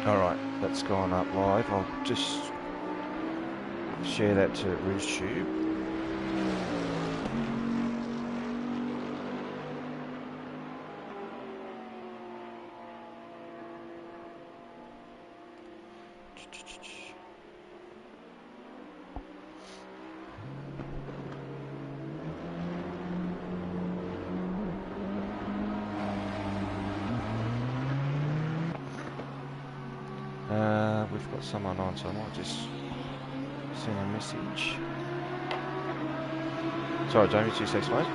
Alright, that's gone up live. I'll just share that to RoozTube. We've got someone on, so I might just send a message. Sorry, Jamie, 2 secs, mate.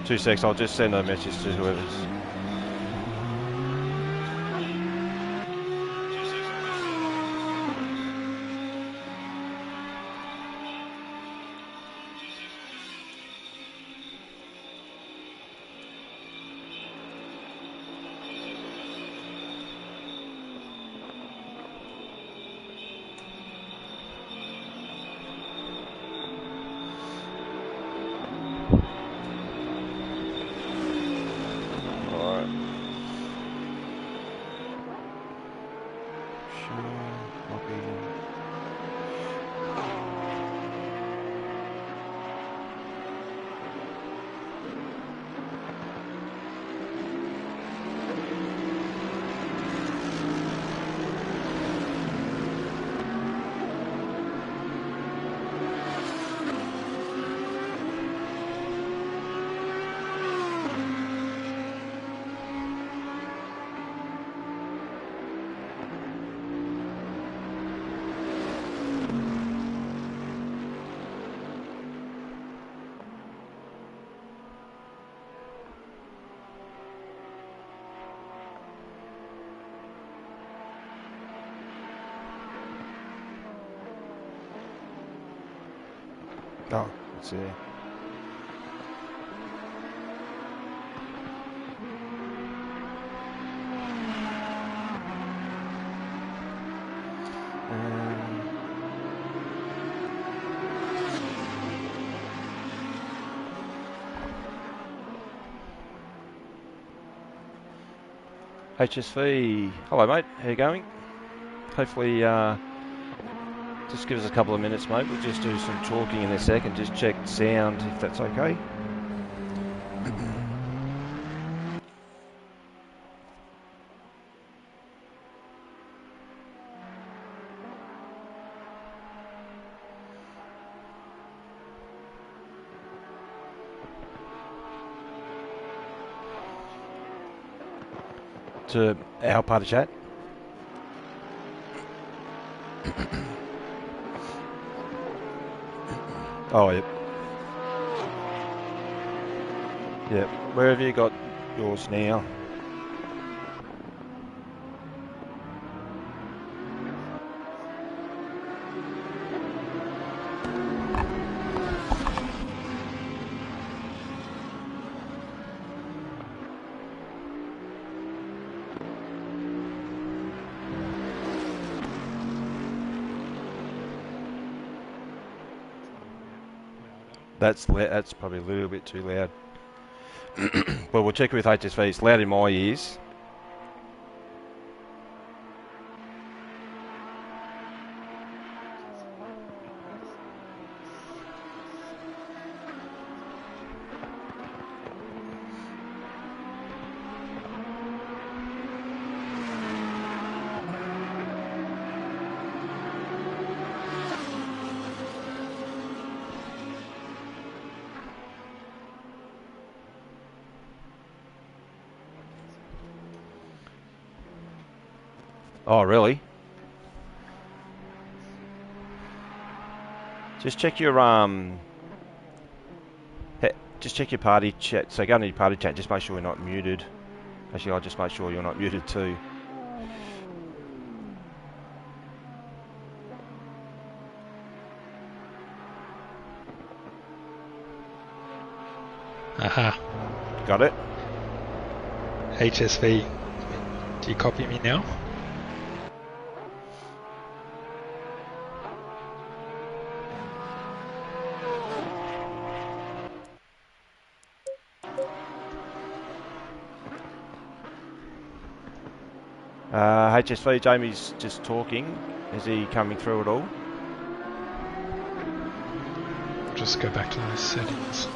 2 secs, I'll just send a message to whoever's. Oh, let's see. HSV, hello mate, how you going? Hopefully, just give us a couple of minutes, mate. We'll just do some talking in a second, just check sound if that's okay. To our party chat. Oh, yep. Yep. Where have you got yours now? That's probably a little bit too loud. But we'll check with HSV. It's loud in my ears. Oh, really? Just check your just check your party chat. So go into your party chat. Just make sure you're not muted. Actually, I'll just make sure you're not muted too. Aha. Got it? HSV. Do you copy me now? HSV, Jamie's just talking. Is he coming through at all? Just go back to those settings.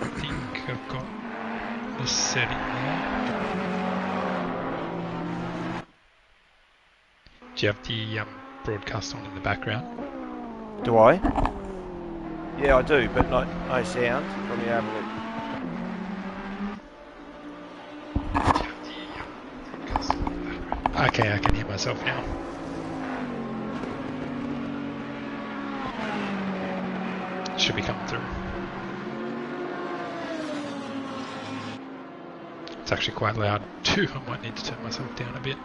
I think I've got the setting there. Do you have the broadcast on in the background? Do I? Yeah, I do, but no sound. Let me have a look. Okay, I can hear myself now. Should be coming through. It's actually quite loud too. I might need to turn myself down a bit.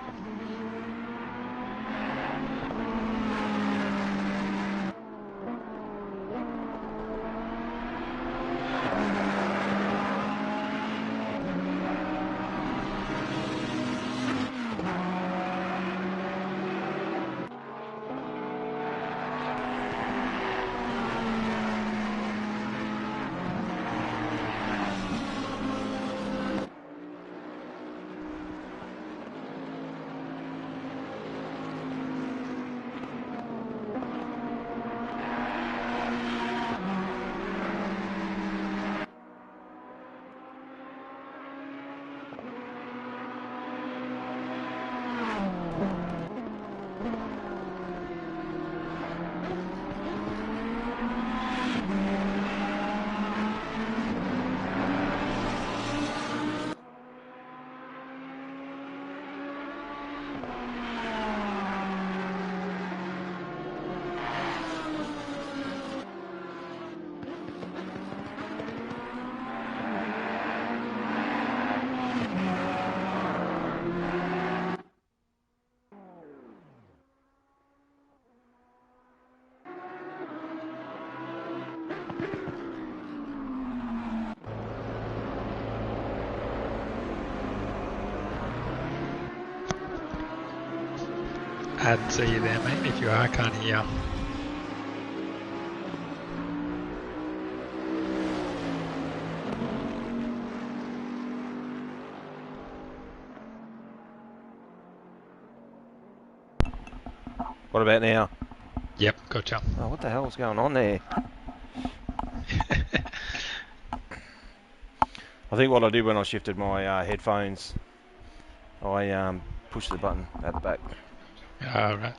Ads, are you there, mate? If you are, I can't hear. What about now? Yep, gotcha. Oh, what the hell's going on there? I think what I did when I shifted my headphones, I pushed the button at the back. Right.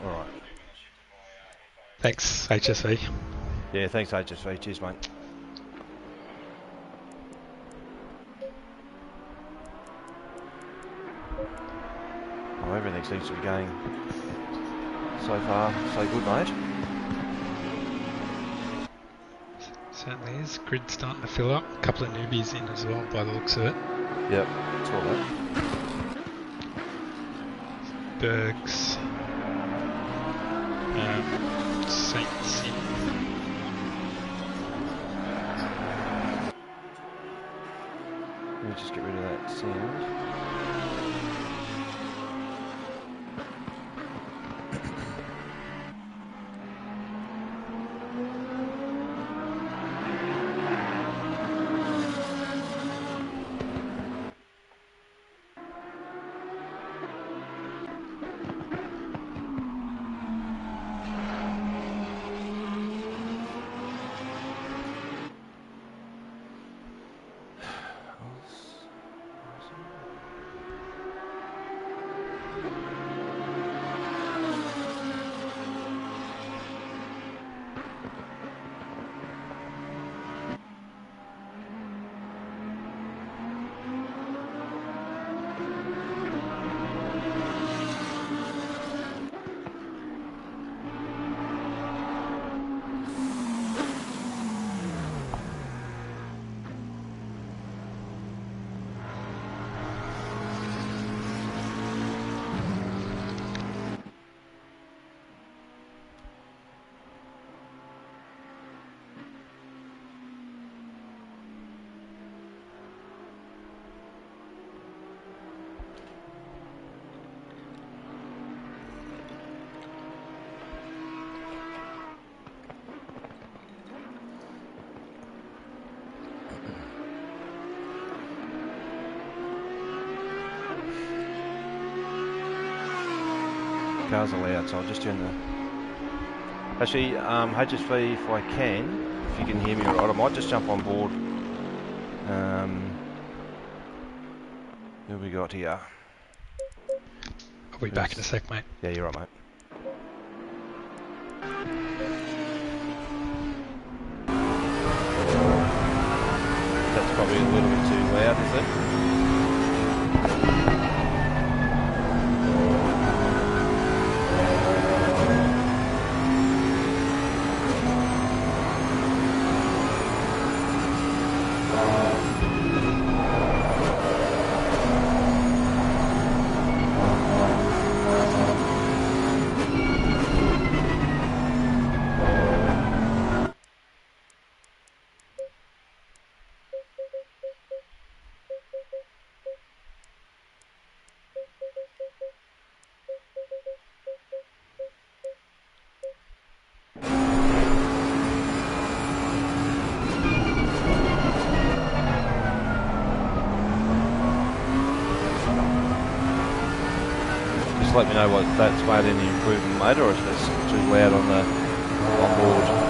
Alright. Thanks, HSV. Yeah, thanks HSV. Cheers, mate. Oh, everything seems to be going so far so good, mate. Certainly is. Grid's starting to fill up. A couple of newbies in as well, by the looks of it. Yep, saw that. Bergs. Saints in. Let me just get rid of that sound. cars are loud, so I'll just turn the... Actually, HSV, if I can, if you can hear me alright, I might just jump on board. Who have we got here? I'll be back in a sec, mate. Yeah, you're right, mate. That's probably a little bit too loud, is it? Let me know what that's made any improvement, mate, or if it's too loud on board.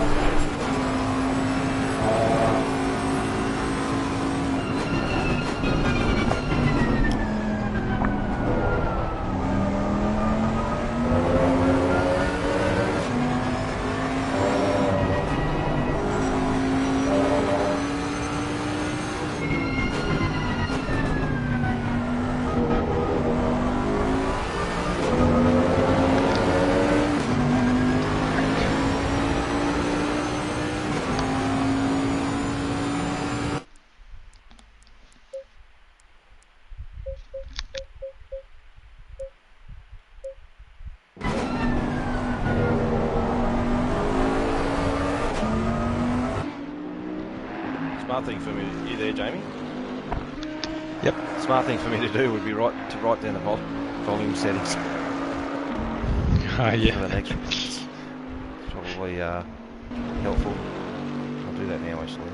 Smart thing for me, you there, Jamie? Yep. Smart thing for me to do would be write down the volume settings. Oh, yeah. For the next one. It's probably helpful. I'll do that now, actually.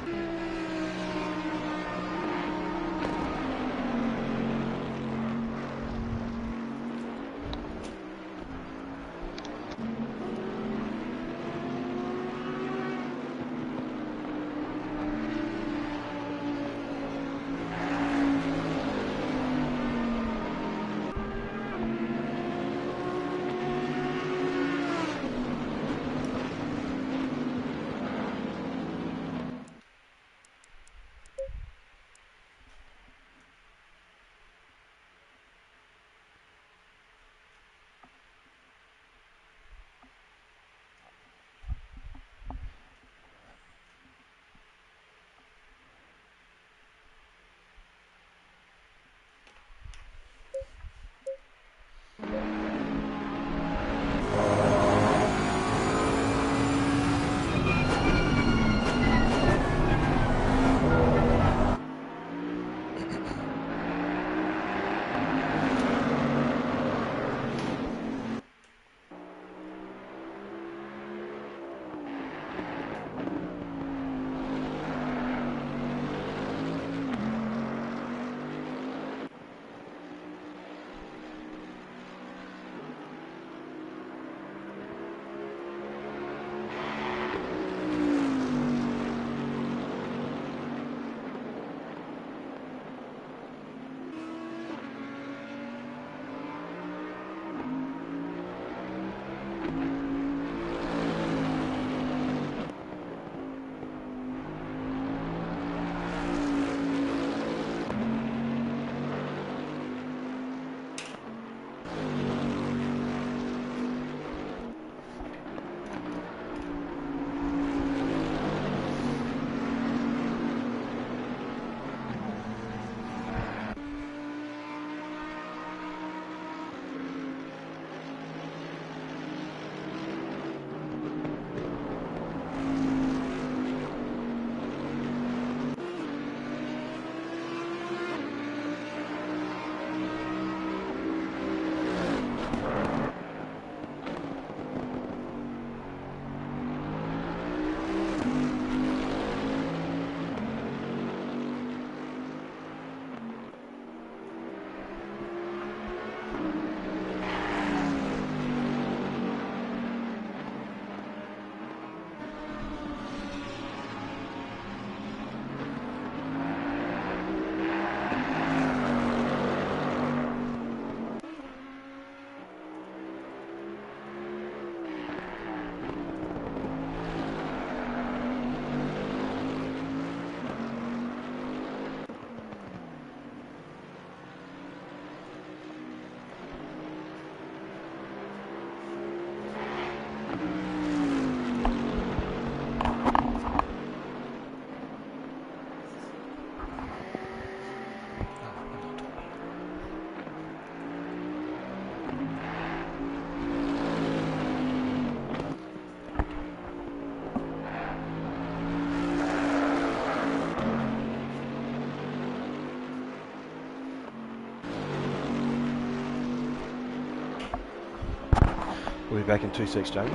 be back in 2 secs, Jamie.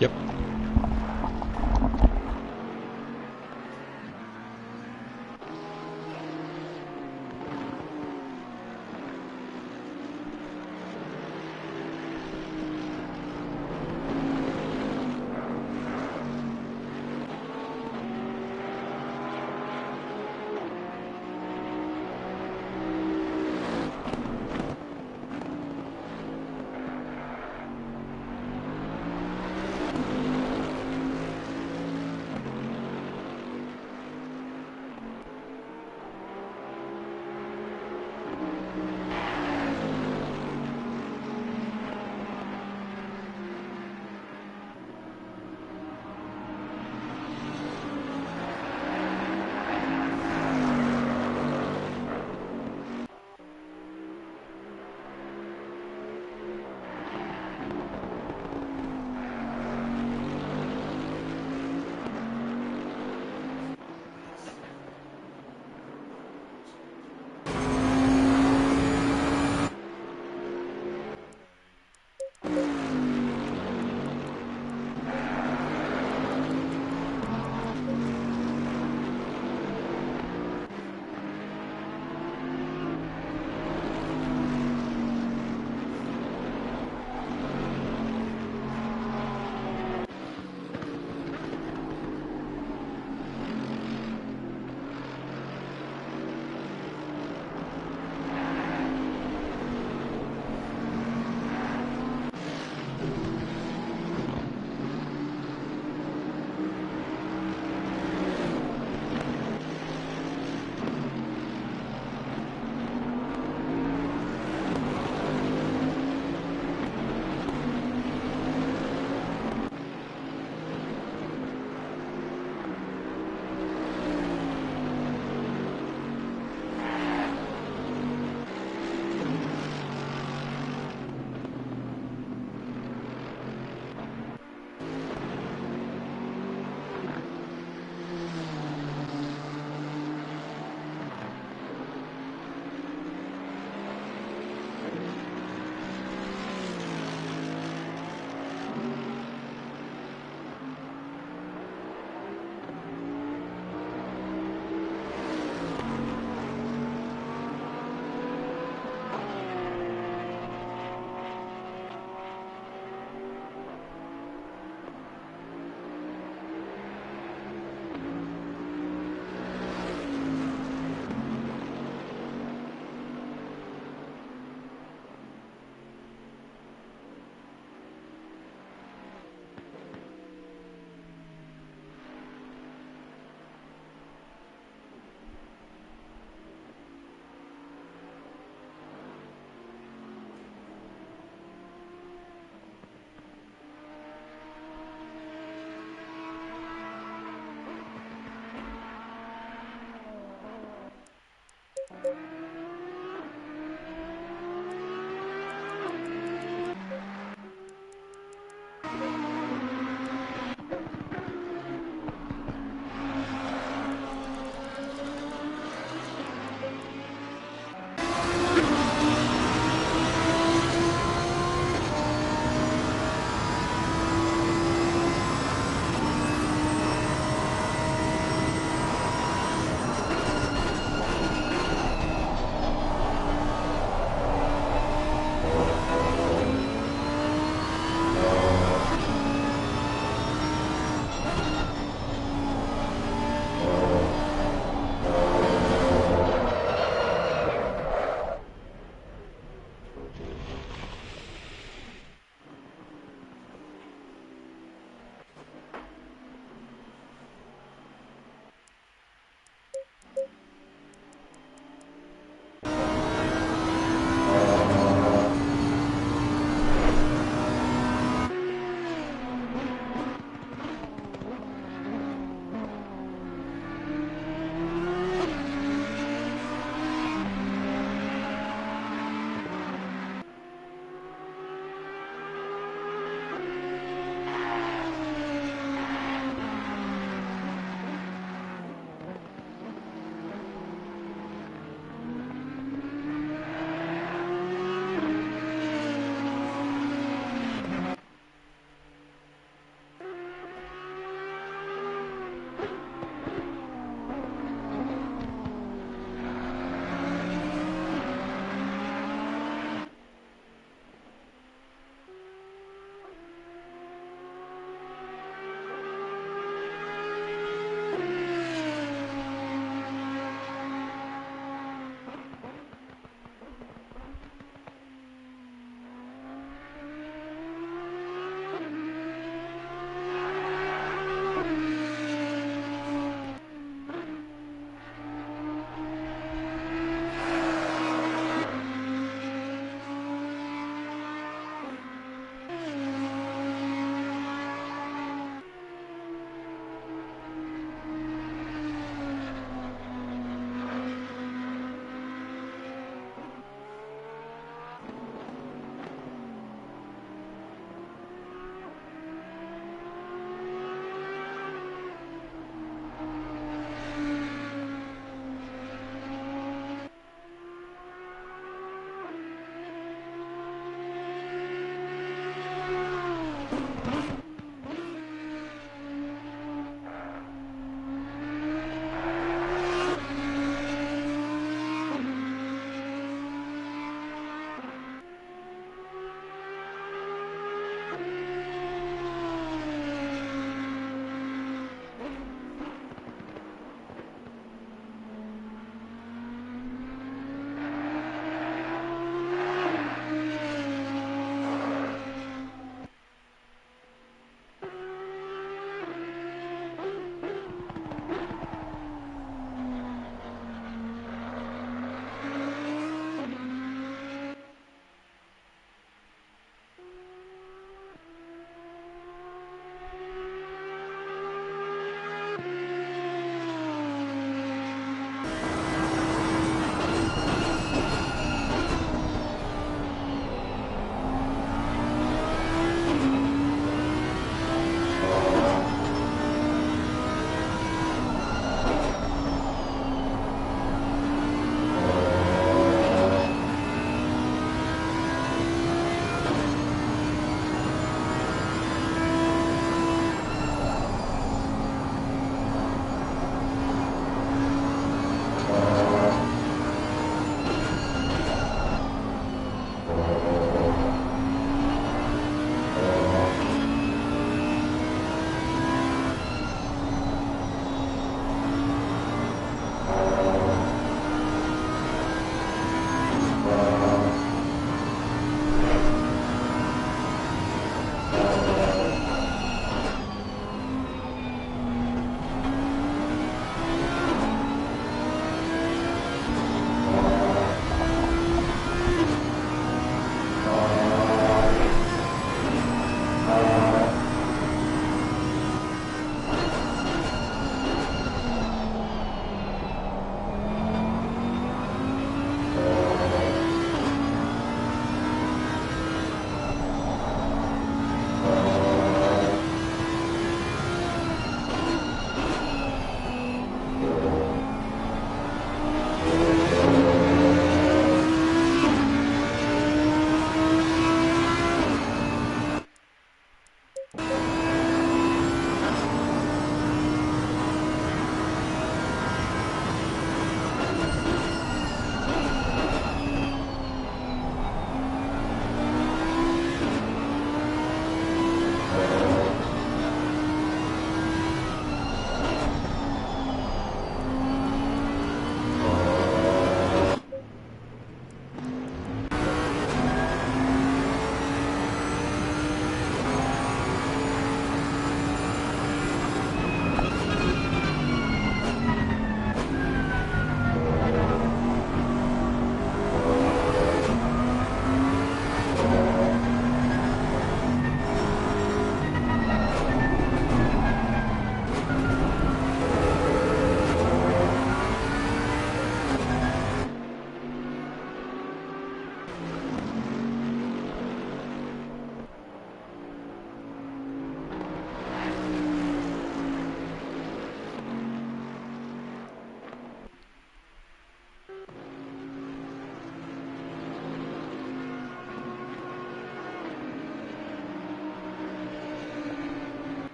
Yep.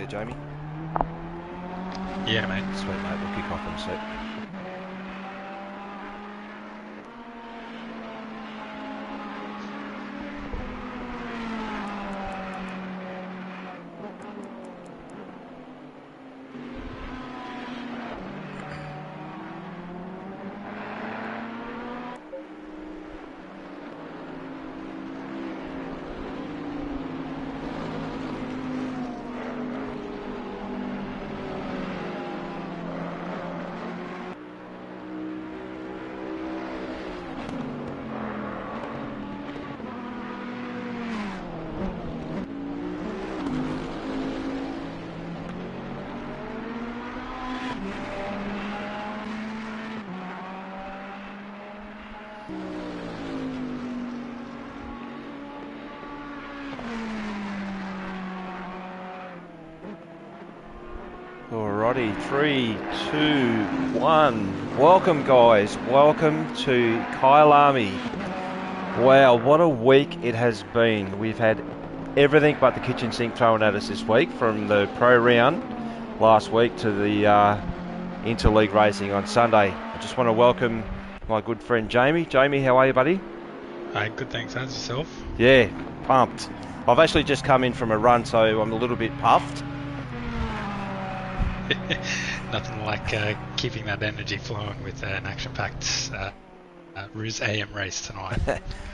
there, Jamie? Yeah, mate. Sweet, mate. We'll kick off in a sec. Alrighty, 3, 2, 1. Welcome, guys. Welcome to Kyalami. Wow, what a week it has been. We've had everything but the kitchen sink thrown at us this week, from the pro round last week to the interleague racing on Sunday. I just want to welcome my good friend Jamie. Jamie, how are you, buddy? Hi, good, thanks. How's yourself? Yeah, pumped. I've actually just come in from a run, so I'm a little bit puffed. Nothing like keeping that energy flowing with an action-packed Rooz AM race tonight.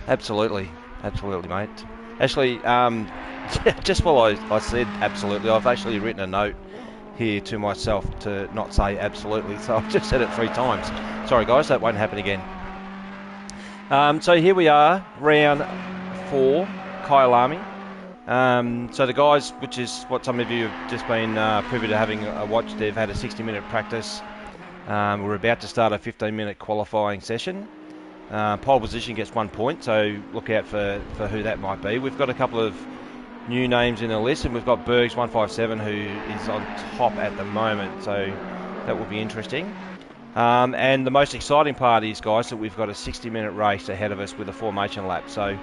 Absolutely, mate. Actually, just while I said absolutely, I've actually written a note here to myself to not say absolutely, so I've just said it 3 times. Sorry, guys, that won't happen again. So here we are, round 4, Kyalami. So the guys, which is what some of you have just been privy to having a watch, they've had a 60-minute practice. We're about to start a 15-minute qualifying session. Pole position gets 1 point, so look out for who that might be. We've got a couple of new names in the list, and we've got Bergs 157 who is on top at the moment, so that will be interesting. And the most exciting part is, guys, that we've got a 60-minute race ahead of us with a formation lap. So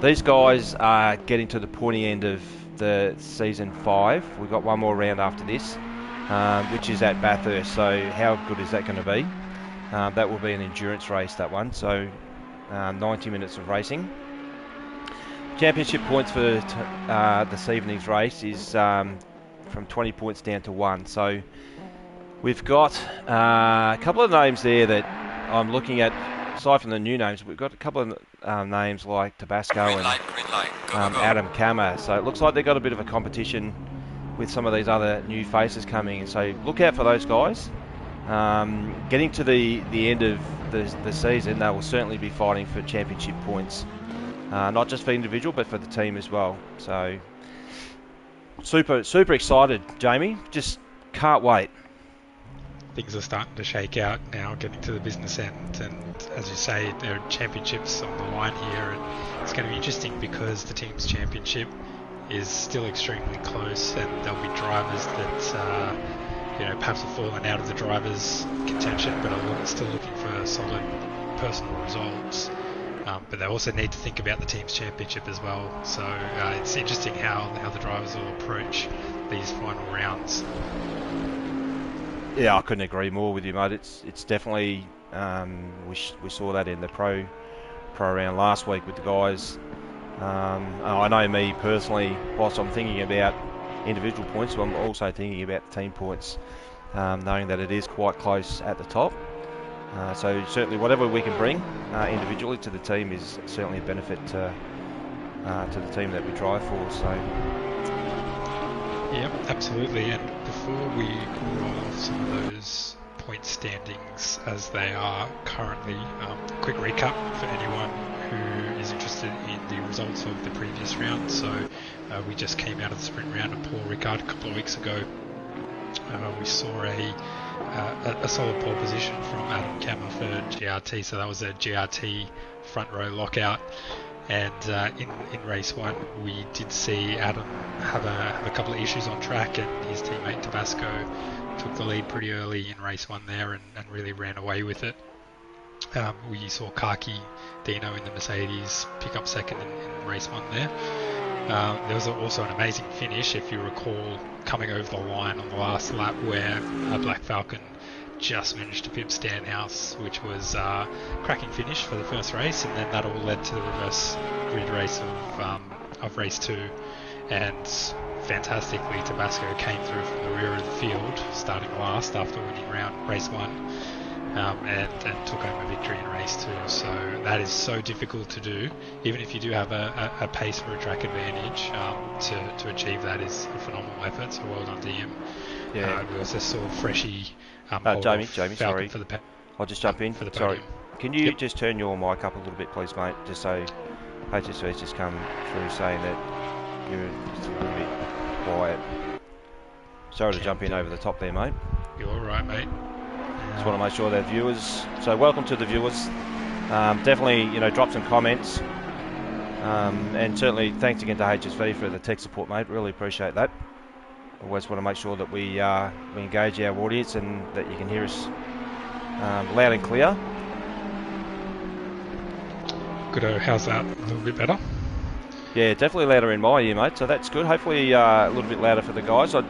these guys are getting to the pointy end of the season 5. We've got one more round after this, which is at Bathurst. So how good is that going to be? That will be an endurance race, that one. So 90 minutes of racing. Championship points for this evening's race is from 20 points down to 1. So we've got a couple of names there that I'm looking at. Aside from the new names, we've got a couple of names like Tabasco and Adam Kama. So it looks like they've got a bit of a competition with some of these other new faces coming in. So look out for those guys. Getting to the end of the season, they will certainly be fighting for championship points. Not just for individual, but for the team as well. So super excited, Jamie. Just can't wait. Things are starting to shake out now, getting to the business end, and as you say, there are championships on the line here, and it's going to be interesting because the team's championship is still extremely close, and there'll be drivers that perhaps have fallen out of the drivers' contention, but are still looking for solid personal results. But they also need to think about the team's championship as well. So it's interesting how the drivers will approach these final rounds. Yeah, I couldn't agree more with you, mate. It's definitely we saw that in the pro round last week with the guys. I know me personally, whilst I'm thinking about individual points, I'm also thinking about the team points, knowing that it is quite close at the top. So certainly whatever we can bring individually to the team is certainly a benefit to the team that we drive for. So. Yeah, absolutely. And before we roll off some of those point standings as they are currently, quick recap for anyone who is interested in the results of the previous round. So we just came out of the sprint round at Paul Ricard a couple of weeks ago. We saw a solid pole position from Adam Kama for GRT, so that was a GRT front row lockout. And in race 1, we did see Adam have a couple of issues on track, and his teammate Tabasco took the lead pretty early in race 1 there and really ran away with it. We saw Kaki Dino in the Mercedes pick up second in race 1 there. There was also an amazing finish, if you recall, coming over the line on the last lap where Black Falcon just managed to pip Stanhouse, which was a cracking finish for the first race, and then that all led to the reverse grid race of race 2. And fantastically, Tabasco came through from the rear of the field, starting last after winning race 1. And took home a victory in race 2. So that is so difficult to do. Even if you do have a pace or a track advantage, to achieve that is a phenomenal effort. So well done to him. Yeah. We also saw Freshie. Jamie, sorry. I'll just jump in. For the Sorry. Can you Yep. just turn your mic up a little bit, please, mate? Just so HSV's just come through saying that you're just a little bit quiet. Sorry to jump in over the top there, mate. You're all right, mate. Just want to make sure that viewers. So welcome to the viewers. Definitely, drop some comments. And certainly, thanks again to HSV for the tech support, mate. Really appreciate that. Always want to make sure that we engage our audience and that you can hear us loud and clear. Good. How's that? A little bit better? Yeah, definitely louder in my ear, mate. So that's good. Hopefully a little bit louder for the guys. I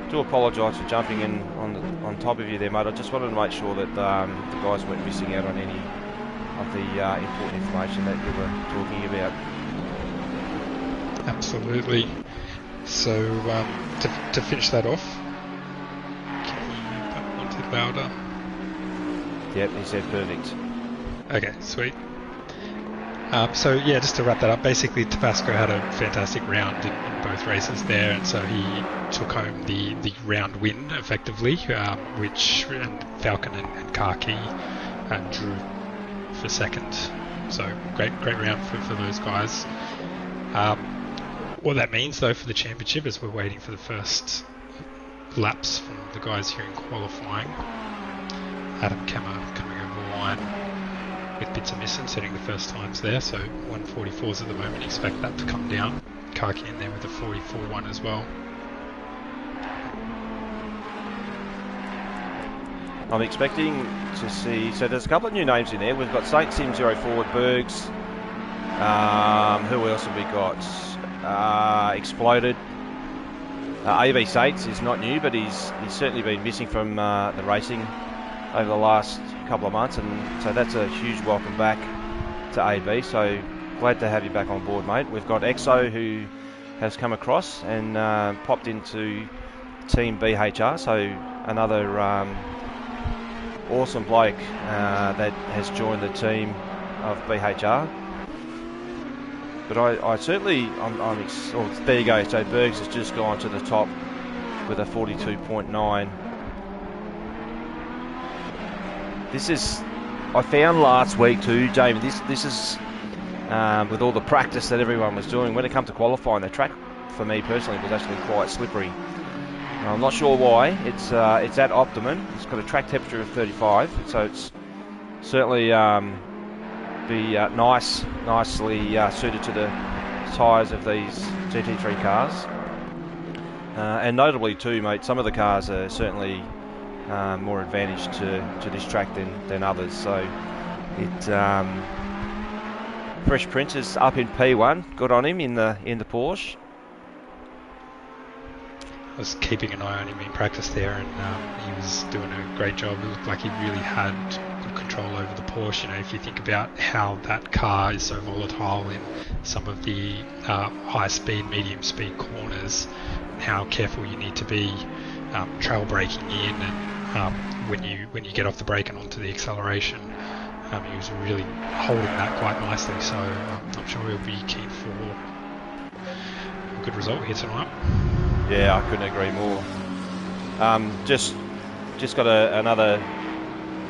do apologise for jumping in on top of you there, mate. I just wanted to make sure that the guys weren't missing out on any of the important information that you were talking about. Absolutely. So to finish that off, can you put one bit louder? Yep, he said perfect. Okay, sweet. So yeah, just to wrap that up, basically Tabasco had a fantastic round in both races there, and so he took home the round win effectively, which and Falcon and Kaki drew for second. So great round for those guys. What that means though for the championship is we're waiting for the first laps from the guys here in qualifying. Adam Kemmer coming over the line with bits of missing, setting the first times there, so 144s at the moment, expect that to come down. Kaki in there with a 44-1 as well. I'm expecting to see, so there's a couple of new names in there. We've got Saint Sim 04, Bergs. Who else have we got? Exploded. AB Sates is not new, but he's certainly been missing from the racing over the last couple of months, and so that's a huge welcome back to AB. So glad to have you back on board, mate. We've got EXO who has come across and popped into Team BHR, so another awesome bloke that has joined the team of BHR. But I certainly, there you go. So Bergs has just gone to the top with a 42.9. This is, I found last week too, Jamie, this is with all the practice that everyone was doing, when it comes to qualifying, the track for me personally was actually quite slippery. I'm not sure why. It's at optimum. It's got a track temperature of 35, so it's certainly nicely suited to the tyres of these GT3 cars. And notably too, mate, some of the cars are certainly more advantaged to this track than others. So it Fresh Prince is up in P1. Good on him in the Porsche. I was keeping an eye on him in practice there, and he was doing a great job. It looked like he really had good control over the Porsche. If you think about how that car is so volatile in some of the high speed, medium speed corners, and how careful you need to be trail braking in, and when you get off the brake and onto the acceleration, he was really holding that quite nicely. So I'm sure he'll be keen for a good result here tonight. Yeah, I couldn't agree more. Just got another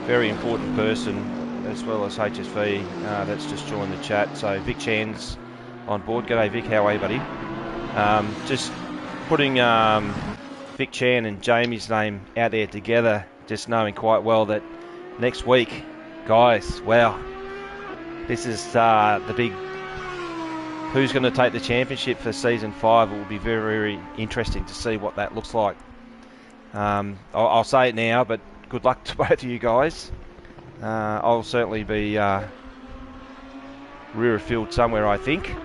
very important person as well as HSV that's just joined the chat. So Vic Chan's on board. G'day Vic, how are you, buddy? Just putting Vic Chan and Jamie's name out there together, just knowing quite well that next week, guys, wow, this is the big who's going to take the championship for Season 5. It will be very, very interesting to see what that looks like. I'll say it now, but good luck to both of you guys. I'll certainly be rear of field somewhere, I think.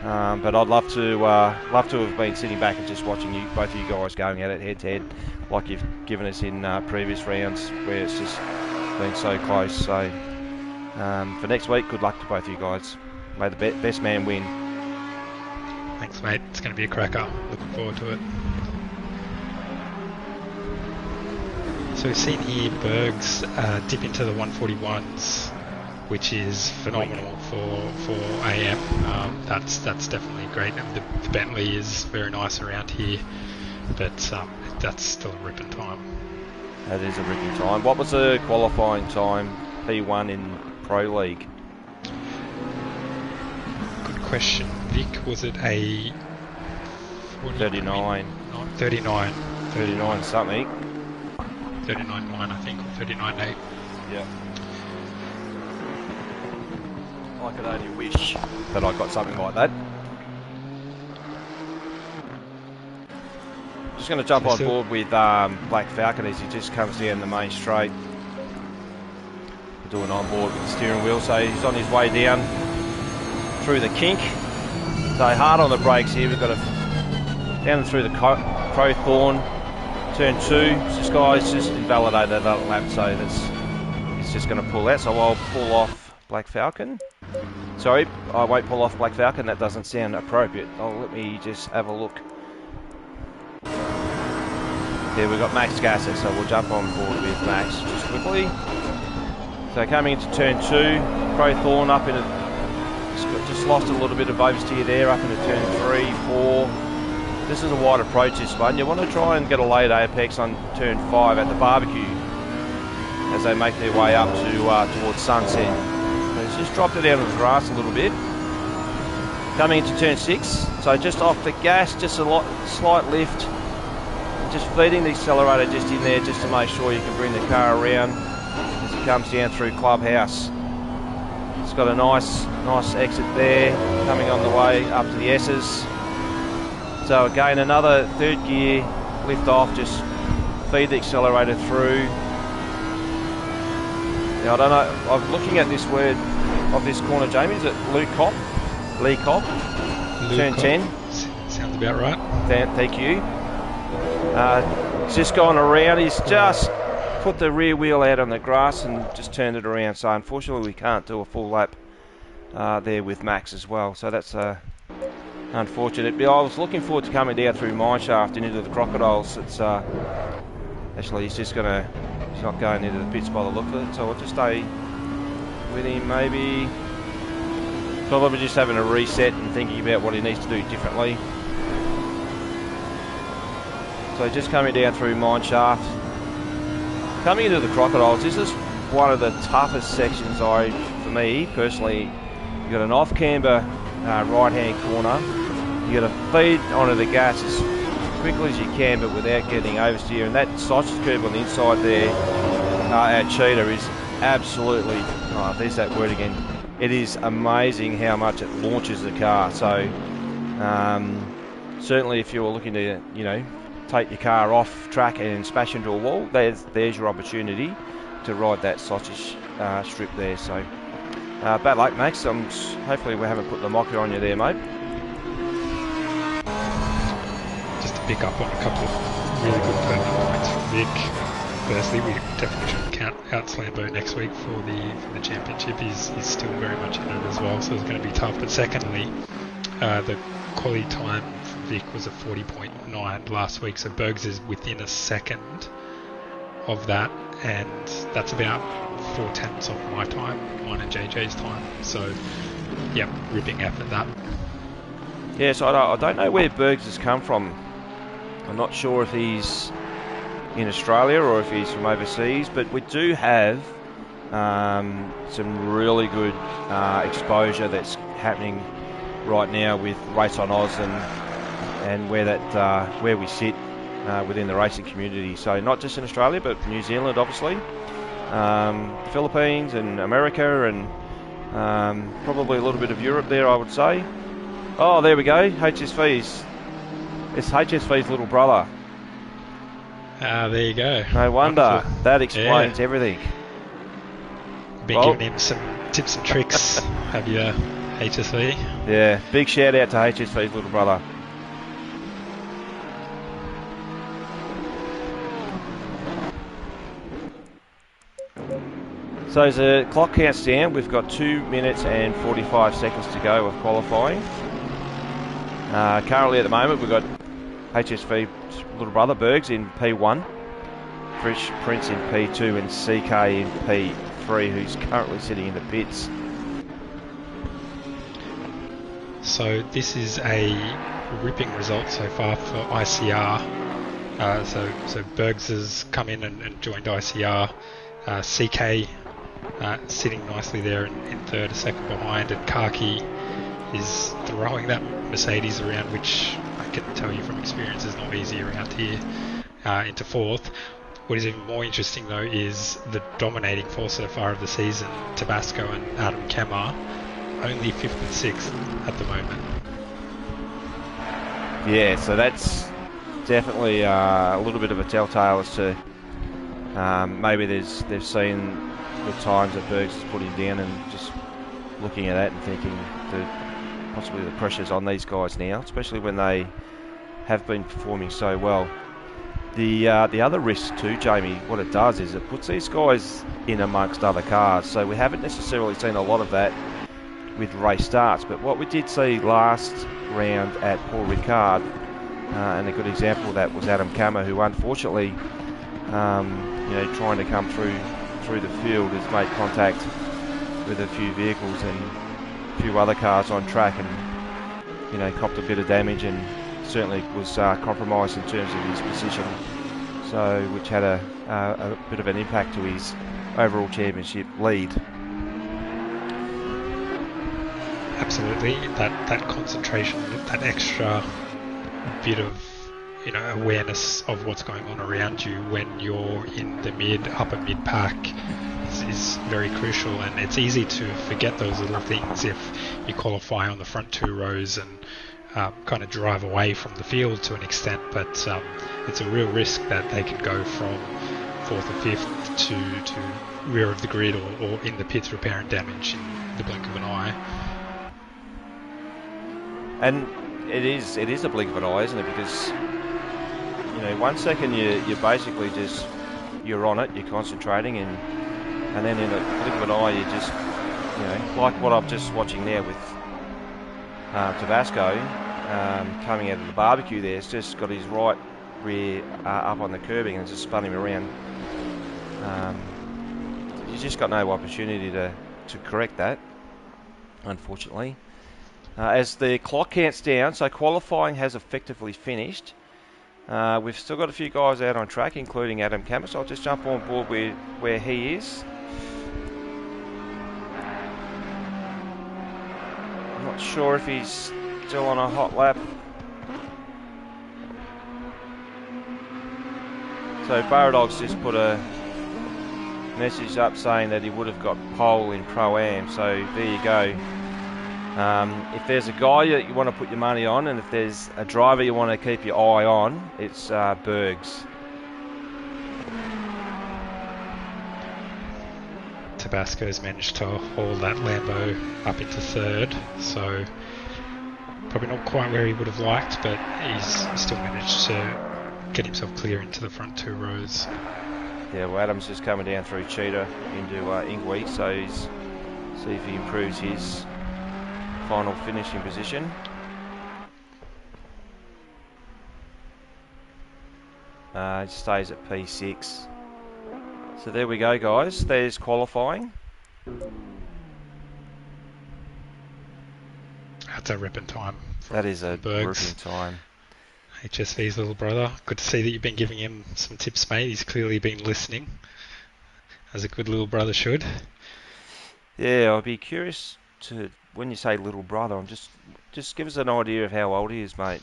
But I'd love to have been sitting back and just watching both of you guys going at it head to head, like you've given us in previous rounds, where it's just been so close. So for next week, good luck to both of you guys. May the best man win. Thanks, mate. It's going to be a cracker. Looking forward to it. So we've seen here Bergs dip into the 141s, which is phenomenal for AM. That's definitely great. And the Bentley is very nice around here, but that's still a ripping time. That is a ripping time. What was the qualifying time P1 in Pro League? Good question. Vic, was it a 39. 39. 39 something. 39.9, I think, or 39.8. Yeah. I could only wish that I got something like that. Just going to jump on board with Black Falcon as he just comes down the main straight. Doing on board with the steering wheel, so he's on his way down through the kink. So hard on the brakes here. We've got down through the Crowthorne, turn 2. This guy's just invalidated that lap, so he's just going to pull out. So I'll pull off Black Falcon. Sorry, I won't pull off Black Falcon. That doesn't sound appropriate. Let me just have a look. Yeah, we've got Max Gasser, so we'll jump on board with Max just quickly. So coming into turn 2, Crowthorne up into, just lost a little bit of oversteer there, up into turn 3, 4. This is a wide approach, this one. You want to try and get a late apex on turn 5 at the barbecue as they make their way up to towards Sunset. So he's just dropped it out of the grass a little bit. Coming into turn 6, so just off the gas, just a slight lift. Just feeding the accelerator just in there just to make sure you can bring the car around as it comes down through Clubhouse. It's got a nice exit there, coming on the way up to the S's. So again, another third gear lift off, just feed the accelerator through. Now I don't know, I'm looking at this word of this corner, Jamie, is it Lee Cop? Turn 10. Sounds about right. Thank you. He's just gone around, he's just put the rear wheel out on the grass and just turned it around, so unfortunately we can't do a full lap there with Max as well, so that's unfortunate. But I was looking forward to coming down through Mineshaft and into the Crocodiles. It's actually he's not going into the pits by the look of it, so I'll just stay with him maybe. Probably just having a reset and thinking about what he needs to do differently. So just coming down through Mineshaft. Coming into the Crocodiles, this is one of the toughest sections for me personally. You've got an off-camber right-hand corner. You've got to feed onto the gas as quickly as you can, but without getting oversteer. And that sausage curve on the inside there at Cheetah is absolutely, there's that word again. It is amazing how much it launches the car. So certainly if you're looking to, take your car off track and smash into a wall, there's your opportunity to ride that sausage strip there. So bad luck, Max. Hopefully we haven't put the mocker on you there, mate. Just to pick up on a couple of really good permanent points from Vic. Firstly, we definitely shouldn't count out Slambo next week for the championship. He's still very much in it as well, so it's going to be tough. But secondly, the quality time for Vic was a 40.9 last week, so Bergs is within a second of that, and that's about 4/10 of my time, mine and JJ's time. So, yeah, ripping effort that. Yeah, so I don't know where Bergs has come from. I'm not sure if he's in Australia or if he's from overseas, but we do have some really good exposure that's happening right now with Race on Oz and where we sit within the racing community. So not just in Australia, but New Zealand, obviously, the Philippines and America, and probably a little bit of Europe there, I would say. Oh, there we go. HSV's. It's HSV's little brother. There you go. No wonder. Wonderful. That explains everything. Been giving him some tips and tricks. Have you HSV. Yeah, big shout out to HSV's little brother. So as the clock counts down, we've got 2 minutes and 45 seconds to go of qualifying. Currently at the moment we've got HSV's little brother Bergs in P1, Fresh Prince in P2 and CK in P3, who's currently sitting in the pits. So this is a ripping result so far for ICR. So Bergs has come in and joined ICR. CK sitting nicely there in third, a second behind, and Kaki is throwing that Mercedes around, which I can tell you from experience is not easy around here, into fourth. What is even more interesting though is the dominating force so far of the season, Tabasco and Adam Kemmer, only 5th and 6th at the moment. Yeah, so that's definitely a little bit of a telltale as to maybe they've seen the times that Bergs has put him down and just looking at that and thinking that possibly the pressure's on these guys now, especially when they have been performing so well. The other risk too, Jamie, what it does is it puts these guys in amongst other cars. So we haven't necessarily seen a lot of that with race starts, but what we did see last round at Paul Ricard, and a good example of that was Adam Kammer, who unfortunately, trying to come through the field, has made contact with a few vehicles and a few other cars on track, and copped a bit of damage and certainly was compromised in terms of his position, so which had a bit of an impact to his overall championship lead. Absolutely, that concentration, that extra bit of awareness of what's going on around you when you're in the upper mid pack is very crucial, and it's easy to forget those little things if you qualify on the front 2 rows and kind of drive away from the field to an extent, but it's a real risk that they can go from 4th or 5th to rear of the grid or in the pits repairing damage in the blink of an eye. And it is a blink of an eye, isn't it? Because 1 second you're basically just you're on it, you're concentrating, and then in a blink of an eye you just like what I'm just watching there with Tabasco coming out of the barbecue there. It's just got his right rear up on the curbing and just spun him around. You just got no opportunity to correct that, unfortunately. As the clock counts down, so qualifying has effectively finished. We've still got a few guys out on track, including Adam Kammer, so I'll just jump on board where he is. I'm not sure if he's still on a hot lap. So Baradog's just put a message up saying that he would have got pole in Pro-Am, so there you go. If there's a guy that you want to put your money on, and if there's a driver you want to keep your eye on, it's Bergs. Tabasco's managed to haul that Lambo up into third, so probably not quite where he would have liked, but he's still managed to get himself clear into the front 2 rows. Yeah, well, Adam's just coming down through Cheetah into Ingwe, so see if he improves his final finishing position. He stays at P6. So there we go, guys. There's qualifying. That's a ripping time. That is a ripping time. HSV's little brother. Good to see that you've been giving him some tips, mate. He's clearly been listening, as a good little brother should. Yeah, I'd be curious to, when you say little brother, just give us an idea of how old he is, mate.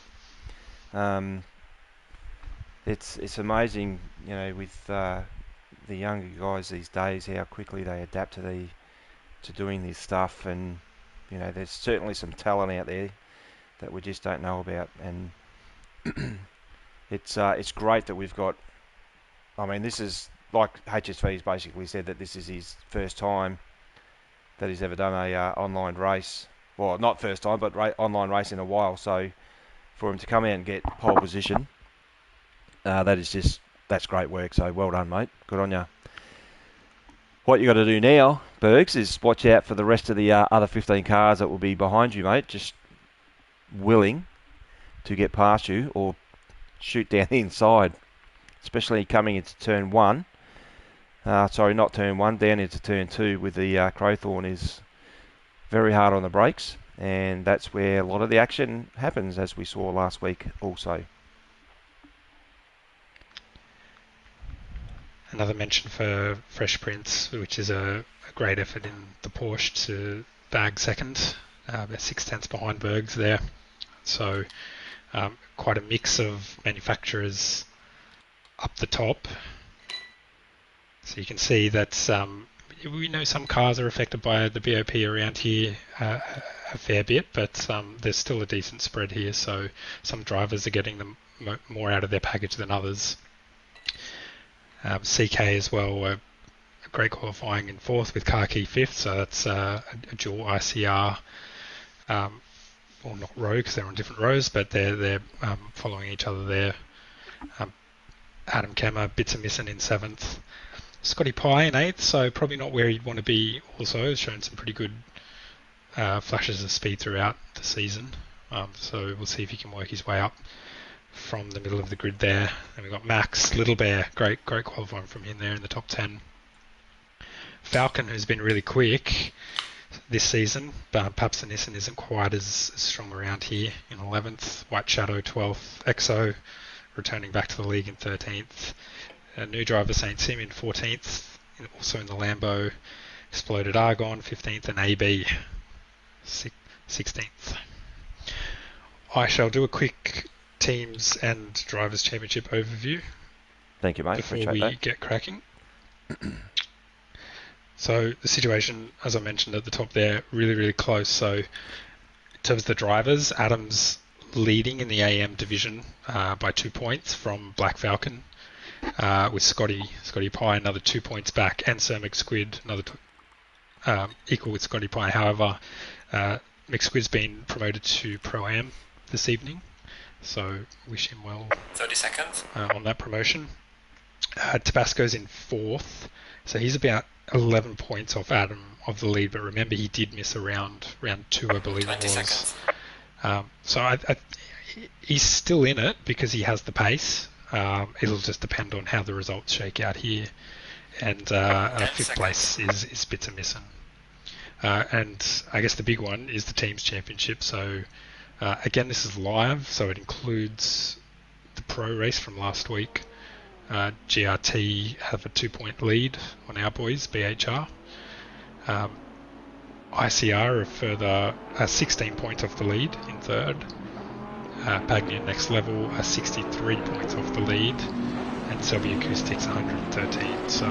It's amazing, with the younger guys these days, how quickly they adapt to doing this stuff, and there's certainly some talent out there that we just don't know about, and it's great that we've got. I mean, this is like HSV's basically said that this is his first time that he's ever done a online race, well, not first time, but online race in a while. So for him to come out and get pole position, that's great work. So well done, mate. Good on you. What you got to do now, Bergs, is watch out for the rest of the other 15 cars that will be behind you, mate. Just willing to get past you or shoot down the inside, especially coming into turn 1. Sorry, not turn 1, down into turn 2 with the Crowthorne is very hard on the brakes, and that's where a lot of the action happens, as we saw last week also. Another mention for Fresh Prince, which is a great effort in the Porsche to bag second. They're 6 tenths behind Bergs there. So quite a mix of manufacturers up the top. So you can see that we know some cars are affected by the BOP around here a fair bit, but there's still a decent spread here. So some drivers are getting them more out of their package than others. CK as well, a great qualifying in 4th with car key 5th, so that's a dual ICR, well, not row because they're on different rows, but they're following each other there. Adam Kemmer, bits of missing in 7th. Scotty Pye in 8th, so probably not where he'd want to be also. Has shown some pretty good flashes of speed throughout the season, so we'll see if he can work his way up from the middle of the grid there. And we've got Max, Little Bear, great qualifying from him there in the top 10. Falcon, who's been really quick this season, but perhaps the Nissan isn't quite as strong around here in 11th. White Shadow 12th. EXO returning back to the league in 13th. A new driver Saint Sim in 14th, also in the Lambo. Exploded Argon 15th, and AB 16th. I shall do a quick teams and drivers championship overview. Thank you, mate. Before we get cracking. So the situation, as I mentioned at the top there, really close. So in terms of the drivers, Adam's leading in the AM division by 2 points from Black Falcon, with Scotty Pye another 2 points back, and Sir McSquid another equal with Scotty Pye. However, McSquid's been promoted to Pro-Am this evening, so wish him well. 30 seconds on that promotion. Tabasco's in 4th, so he's about 11 points off Adam of the lead, but remember he did miss round 2, I believe 20 it was. seconds. So he's still in it because he has the pace. It'll just depend on how the results shake out here, and 5th place is bits of missing. And I guess the big one is the teams championship. So again, this is live, so it includes the pro race from last week. GRT have a 2-point lead on our boys, BHR. ICR a further 16 points off the lead in 3rd. Pagny Next Level are 63 points off the lead, and Selby Acoustics 113. So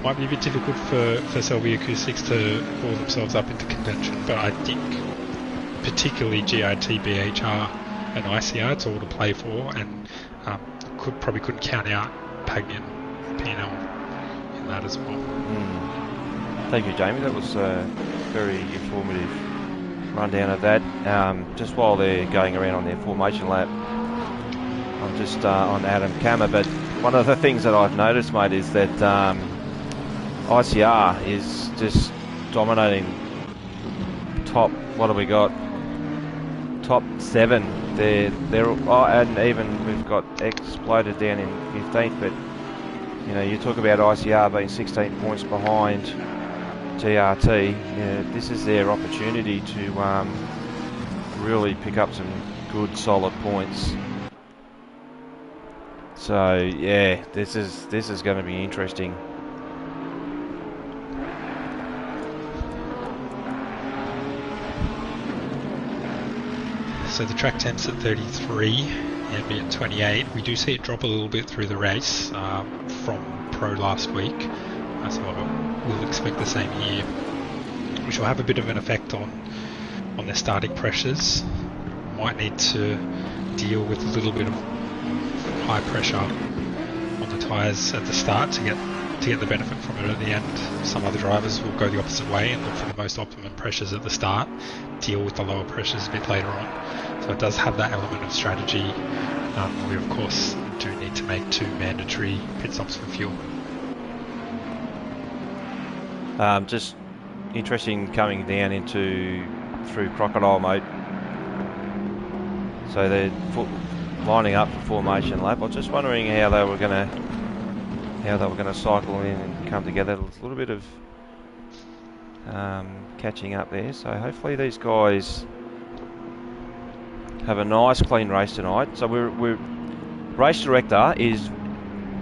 might be a bit difficult for Selby Acoustics to haul themselves up into contention, but I think particularly GRT, BHR and ICR, it's all to play for, and probably couldn't count out Pagny and P&L in that as well. Thank you, Jamie. That was a very informative rundown of that. Just while they're going around on their formation lap, I'm just on Adam Kammer, but one of the things that I've noticed, mate, is that ICR is just dominating top, what have we got? Top 7. They're and even we've got Exploded down in 15th, but you know, you talk about ICR being 16 points behind GRT. This is their opportunity to really pick up some good solid points. So yeah, this is going to be interesting. So the track temps at 33, ambient 28. We do see it drop a little bit through the race from Pro last week, so we'll expect the same here, which will have a bit of an effect on their starting pressures. Might need to deal with a little bit of high pressure on the tyres at the start to get to get the benefit from it at the end. Some other drivers will go the opposite way and look for the most optimum pressures at the start, deal with the lower pressures a bit later on. So it does have that element of strategy. We of course do need to make 2 mandatory pit stops for fuel. Just interesting coming down through Crocodile mode. So they're lining up for formation lap. I was just wondering how they were going to cycle in and come together. A little bit of catching up there. So hopefully these guys have a nice clean race tonight. So we're race director is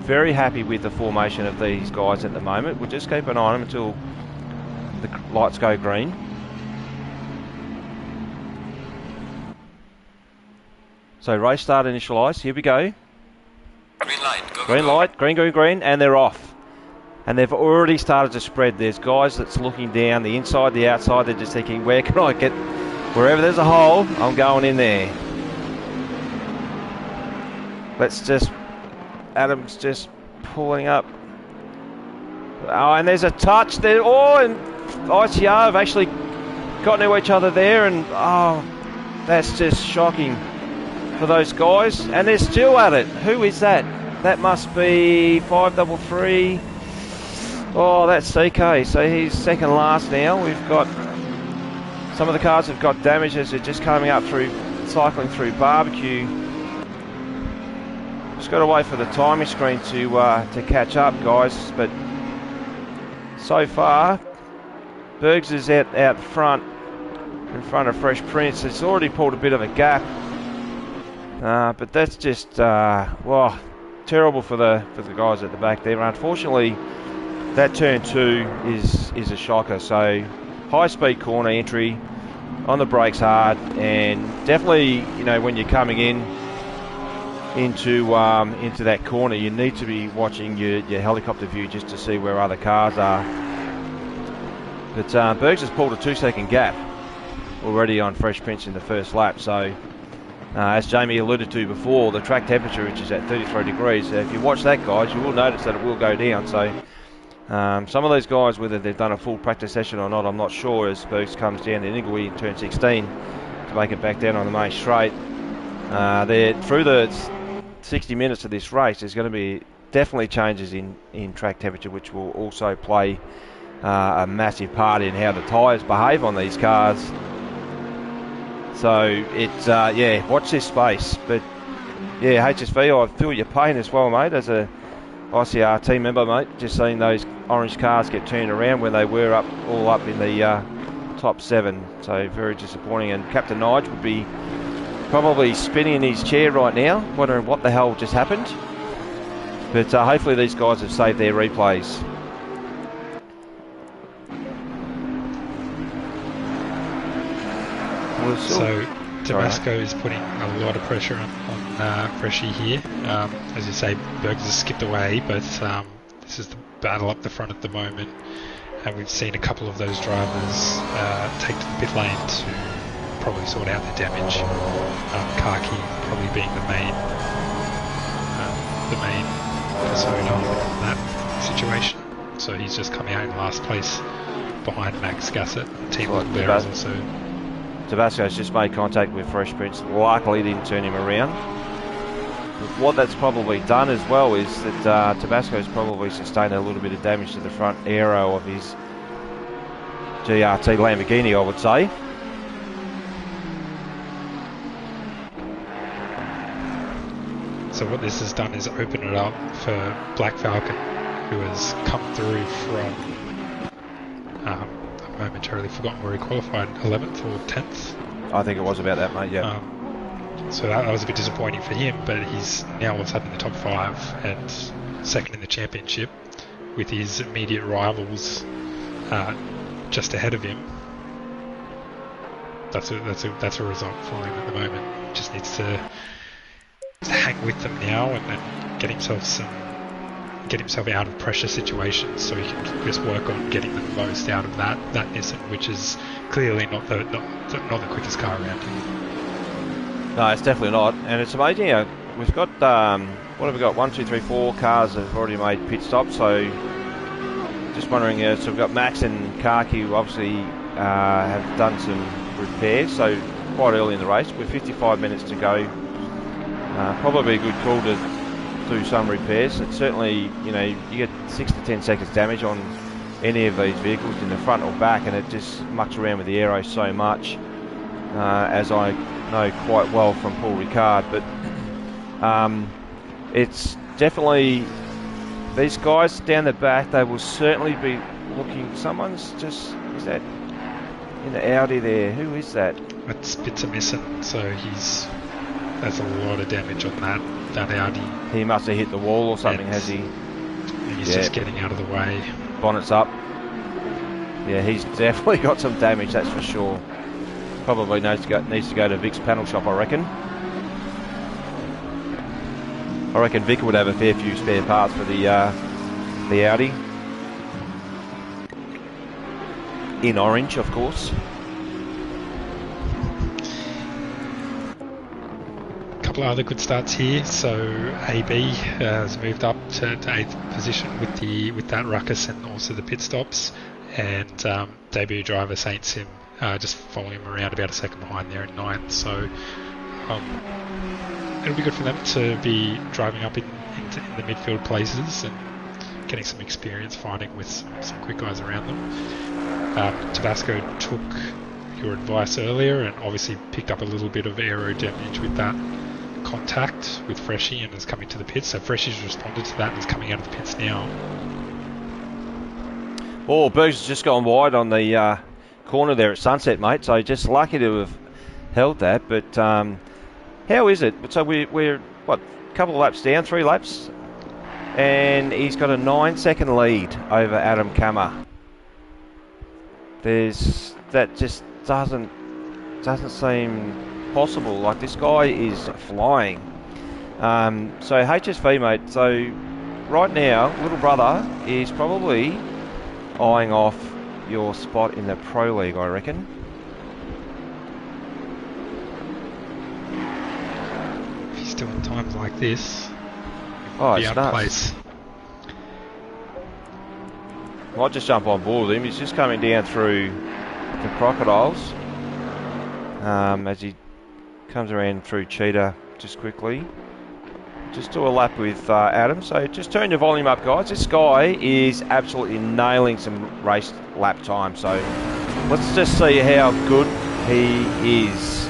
very happy with the formation of these guys at the moment. We'll just keep an eye on them until the lights go green. So race start initialised. Here we go. Green light. Go, green go. light. Green, green, green. And they're off. And they've already started to spread. There's guys that's looking down the inside, the outside. They're just thinking, where can I get... Wherever there's a hole, I'm going in there. Adam's just pulling up. Oh, and there's a touch there. Oh, and ICR have actually gotten to each other there. And, oh, that's just shocking for those guys. And they're still at it. Who is that? That must be 533. Oh, that's CK. So he's second last now. We've got... Some of the cars have got damage as they're just coming up cycling through barbecue. Just got to wait for the timing screen to catch up, guys. But so far, Bergs is out front, in front of Fresh Prince. It's already pulled a bit of a gap, but that's just terrible for the guys at the back there. Unfortunately, that turn 2 is a shocker. So high speed corner entry, on the brakes hard, and definitely, you know, when you're coming into that corner, you need to be watching your helicopter view just to see where other cars are. But Bergs has pulled a 2-second gap already on Fresh Prince in the first lap. So as Jamie alluded to before, the track temperature, which is at 33 degrees, if you watch that, guys, you will notice that it will go down. So some of those guys, whether they've done a full practice session or not, I'm not sure, as Bergs comes down in Inglewood in turn 16 to make it back down on the main straight. Through the 60 minutes of this race, there's going to be definitely changes in track temperature, which will also play a massive part in how the tyres behave on these cars. So it's watch this space. But yeah, HSV, I feel your pain as well, mate, as a ICR team member, mate. Just seeing those orange cars get turned around when they were all up in the top 7. So very disappointing. And Captain Nige would be probably spinning in his chair right now, wondering what the hell just happened. But hopefully these guys have saved their replays. So Tabasco is putting a lot of pressure on Freshie here. As you say, Bergs has skipped away, but this is the battle up the front at the moment. And we've seen a couple of those drivers take to the pit lane to probably sort out the damage. Kaki probably being the main persona in that situation. So he's just coming out in last place behind Max Gassett. Team Bear is also... Tabasco's just made contact with Fresh Prince. Luckily didn't turn him around. What that's probably done as well is that Tabasco's probably sustained a little bit of damage to the front aero of his GRT Lamborghini, I would say. So what this has done is open it up for Black Falcon, who has come through from... I've momentarily forgotten where he qualified, 11th or 10th? I think it was about that, mate, yeah. So that was a bit disappointing for him, but he's now all of a sudden in the top 5 and second in the championship, with his immediate rivals just ahead of him. That's a result for him at the moment. Just needs to hang with them now and get himself out of pressure situations, so he can just work on getting the most out of that Nissan, which is clearly not the quickest car around here. No, it's definitely not, and it's amazing. We've got what have we got? 1, 2, 3, 4 cars that have already made pit stops. So just wondering, so we've got Max and Kaki who obviously have done some repairs, so quite early in the race. With 55 minutes to go, probably a good call to do some repairs. It's certainly, you get 6 to 10 seconds damage on any of these vehicles in the front or back, and it just mucks around with the aero so much, as I know quite well from Paul Ricard. But it's definitely, these guys down the back, they will certainly be looking. Someone's just, is that in the Audi there? Who is that? It's bits are missing, so there's a lot of damage on that Audi. He must have hit the wall or something, has he? And he's just getting out of the way. Bonnet's up. Yeah, he's definitely got some damage, that's for sure. Probably needs to go to Vic's panel shop, I reckon. I reckon Vic would have a fair few spare parts for the Audi. In orange, of course. A couple of other good starts here. So AB has moved up to 8th position with that ruckus and also the pit stops. And debut driver Saint Sim just following him around about a second behind there in 9th. So it'll be good for them to be driving up in the midfield places and getting some experience fighting with some quick guys around them. Tabasco took your advice earlier and obviously picked up a little bit of aero damage with that contact with Freshie and is coming to the pits. So Freshie's responded to that and is coming out of the pits now. Oh, Bergs has just gone wide on the corner there at Sunset, mate. So just lucky to have held that. But how is it? So we're what, a couple of laps down, 3 laps, and he's got a 9-second lead over Adam Kammer. That just doesn't seem possible. Like, this guy is flying. So HSV, mate. So right now, little brother is probably eyeing off your spot in the Pro League, I reckon. If he's doing times like this, oh, be it's out of nuts. place. Might just jump on board with him. He's just coming down through the crocodiles as he comes around through Cheetah just quickly. Just do a lap with Adam. So just turn your volume up, guys. This guy is absolutely nailing some race lap time. So let's just see how good he is.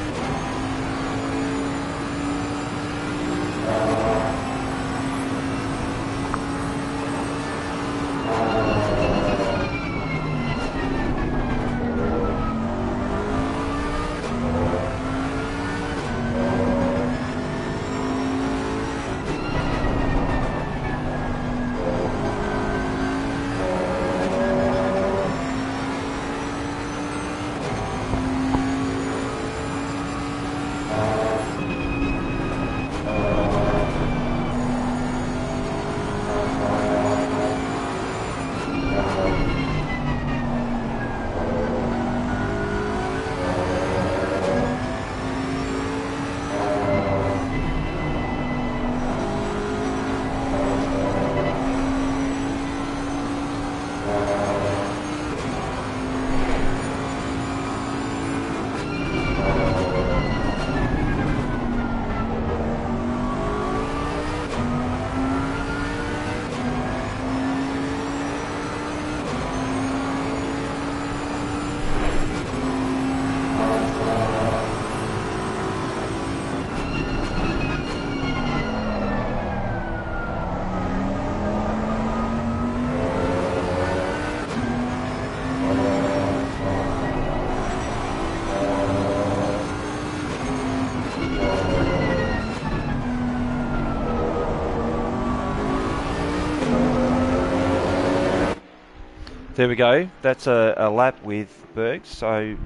There we go. That's a lap with Bergs. So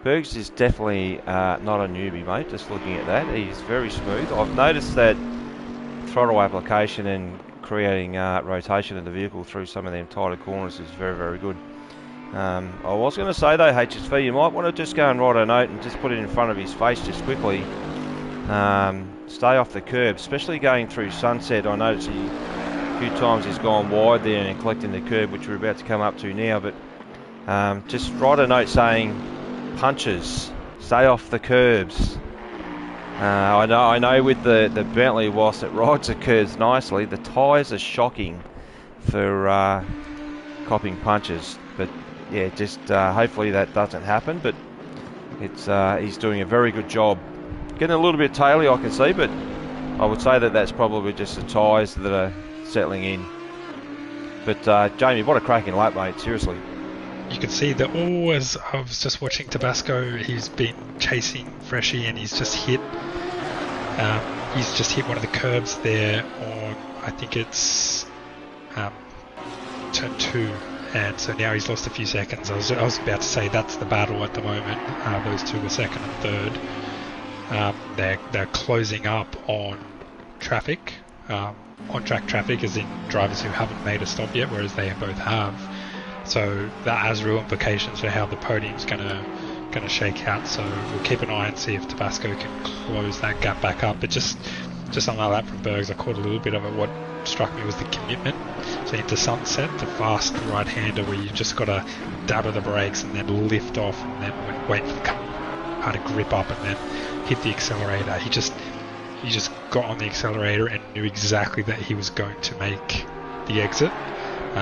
Bergs is definitely not a newbie, mate. Just looking at that, he's very smooth. I've noticed that throttle application and creating rotation of the vehicle through some of them tighter corners is very, very good. I was going to say though, HSV, you might want to just go and write a note and just put it in front of his face just quickly. Stay off the curb, especially going through Sunset. I noticed he A few times he's gone wide there and collecting the curb, which we're about to come up to now. But just write a note saying, punches, stay off the curbs. I know with the Bentley, whilst it rides the curbs nicely, the tyres are shocking for copping punches. But yeah, just hopefully that doesn't happen. But he's doing a very good job. Getting a little bit taily, I can see, but I would say that that's probably just the tyres that are settling in. But Jamie, what a cracking lap, mate, seriously. You can see that always, I was just watching Tabasco, he's been chasing Freshie and he's just hit one of the curbs there on, I think it's turn 2, and so now he's lost a few seconds. I was about to say that's the battle at the moment. Those two were second and third. They're closing up on traffic, on-track traffic, as in drivers who haven't made a stop yet, whereas they both have. So that has real implications for how the podium's gonna shake out. So we'll keep an eye and see if Tabasco can close that gap back up. But just something like that from Bergs, I caught a little bit of it. What struck me was the commitment. So into Sunset, the fast right-hander where you just got to dab of the brakes and then lift off and then wait for the car to grip up and then hit the accelerator. He just got on the accelerator and knew exactly that he was going to make the exit.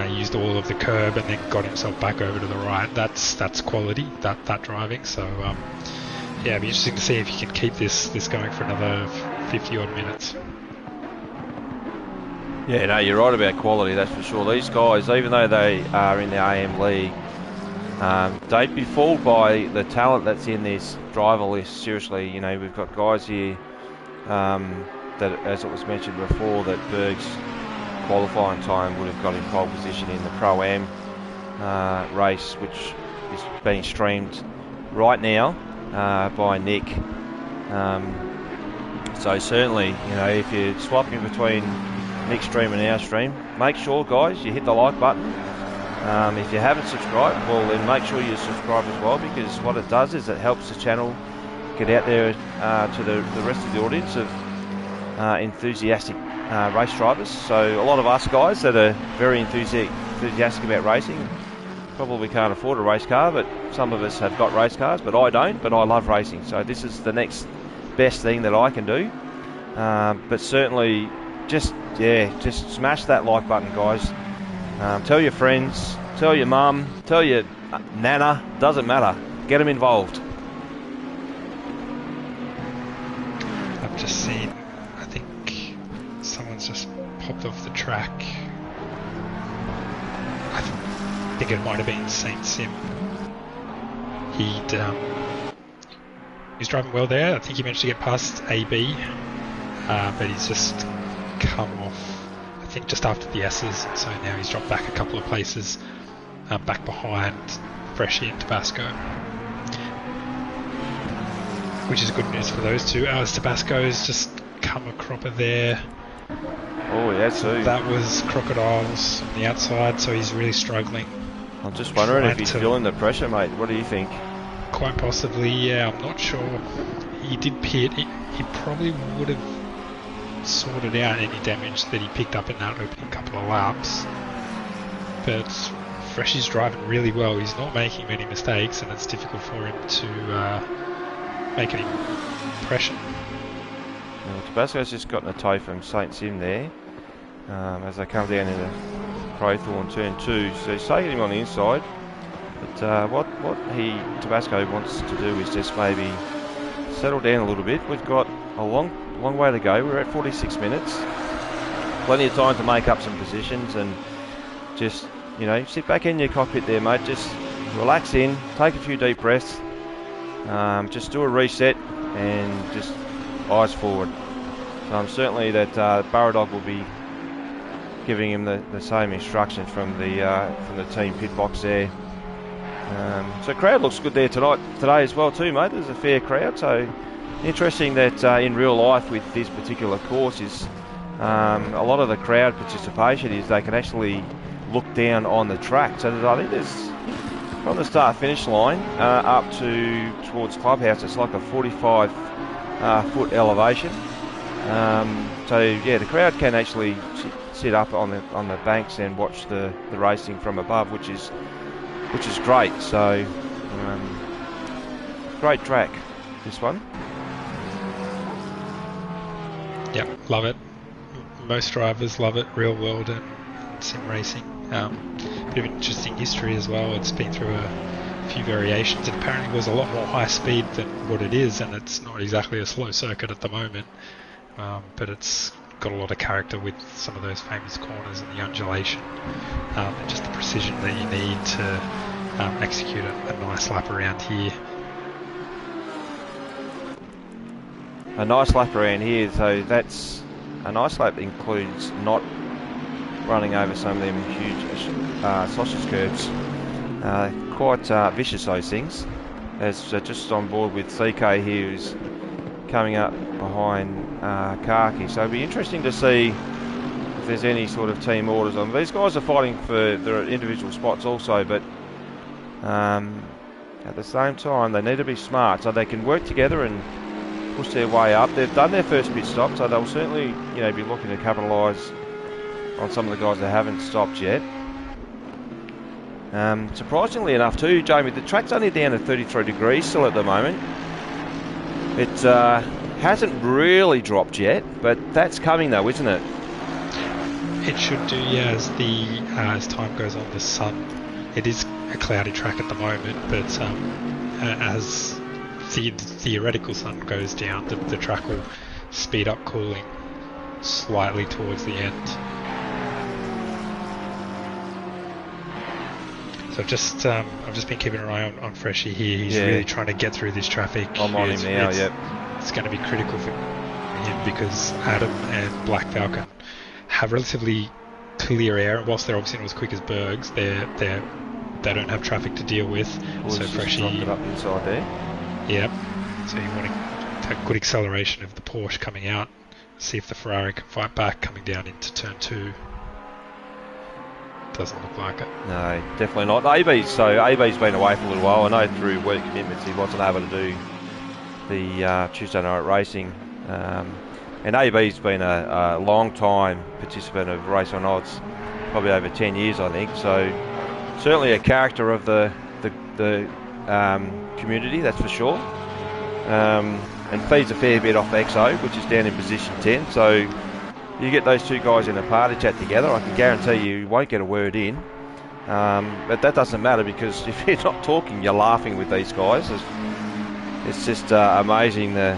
He used all of the curb and then got himself back over to the right. That's quality, that driving. So yeah, it'll be interesting to see if he can keep this going for another 50 odd minutes. Yeah, no, you're right about quality, that's for sure. These guys, even though they are in the AM League, they'd be fooled by the talent that's in this driver list. Seriously, you know, we've got guys here that, as it was mentioned before, that Berg's qualifying time would have got in pole position in the Pro-Am race, which is being streamed right now by Nick. So certainly, you know, if you're swapping between Nick's stream and our stream, make sure, guys, you hit the like button. If you haven't subscribed, well, then make sure you subscribe as well, because what it does is it helps the channel get out there to the rest of the audience of enthusiastic race drivers. So a lot of us guys that are very enthusiastic about racing probably can't afford a race car, but some of us have got race cars, but I don't. But I love racing, so this is the next best thing that I can do. But certainly, just smash that like button, guys. Tell your friends, tell your mum, tell your nana, doesn't matter. Get them involved. I've just seen, I think someone's just popped off the track. I think it might have been Saint Sim. He's driving well there. I think he managed to get past AB, but he's just come off, I think, just after the S's, so now he's dropped back a couple of places, back behind Freshie and Tabasco, which is good news for those two. As Tabasco's just come a cropper there. Oh yeah, too. That was Crocodiles on the outside, so he's really struggling. I'm just wondering if he's feeling the pressure, mate. What do you think? Quite possibly, yeah, I'm not sure. He did pit. He probably would have sorted out any damage that he picked up in that opening couple of laps. But Freshie's driving really well. He's not making many mistakes, and it's difficult for him to make any impression. Well, Tabasco's just gotten a tow from Saint Sim there as they come down into Crowthorne turn 2. So he's taking him on the inside. But what Tabasco wants to do is just maybe settle down a little bit. We've got a long way to go. We're at 46 minutes. Plenty of time to make up some positions and just, you know, sit back in your cockpit there, mate. Just relax in, take a few deep breaths, just do a reset and just eyes forward. So I'm certainly that Burradog will be giving him the same instruction from the team pit box there. So crowd looks good there today as well too, mate. There's a fair crowd. So interesting that in real life with this particular course is a lot of the crowd participation is they can actually look down on the track. So I think there's from the start finish line up towards Clubhouse, it's like a 45 foot elevation. So yeah, the crowd can actually sit up on the banks and watch the racing from above, which is great. So great track, this one. Yep, love it. Most drivers love it, real world and sim racing. Bit of interesting history as well. It's been through a few variations. It apparently was a lot more high speed than what it is, and it's not exactly a slow circuit at the moment. But it's got a lot of character with some of those famous corners and the undulation, and just the precision that you need to execute a nice lap around here. A nice lap around here, so that's a nice lap includes not running over some of them huge sausage curbs. Quite vicious, those things. As just on board with CK here, who's coming up behind Kaki. So it'll be interesting to see if there's any sort of team orders on. These guys are fighting for their individual spots also, but at the same time they need to be smart so they can work together and push their way up. They've done their first pit stop, so they'll certainly, be looking to capitalise on some of the guys that haven't stopped yet. Surprisingly enough too, Jamie, the track's only down to 33 degrees still at the moment. It hasn't really dropped yet, but that's coming though, isn't it? It should do, yeah, as time goes on. The sun, it is a cloudy track at the moment, but as the theoretical sun goes down, the track will speed up cooling slightly towards the end. So I've just been keeping an eye on Freshie here. He's really trying to get through this traffic. I'm on him now, yep. It's going to be critical for him because Adam and Black Falcon have relatively clear air. Whilst they're obviously not as quick as Bergs, they don't have traffic to deal with. So Freshie dropped it up inside there. Yep. So you want to take good acceleration of the Porsche coming out. See if the Ferrari can fight back coming down into turn 2. Doesn't look like it. No, definitely not. AB's been away for a little while. I know through work commitments he wasn't able to do the Tuesday night racing. And AB's been a long time participant of Race on Odds, probably over 10 years I think. So certainly a character of the community, that's for sure. And feeds a fair bit off XO, which is down in position 10. So you get those two guys in a party chat together, I can guarantee you won't get a word in. But that doesn't matter because if you're not talking, you're laughing with these guys. It's just amazing the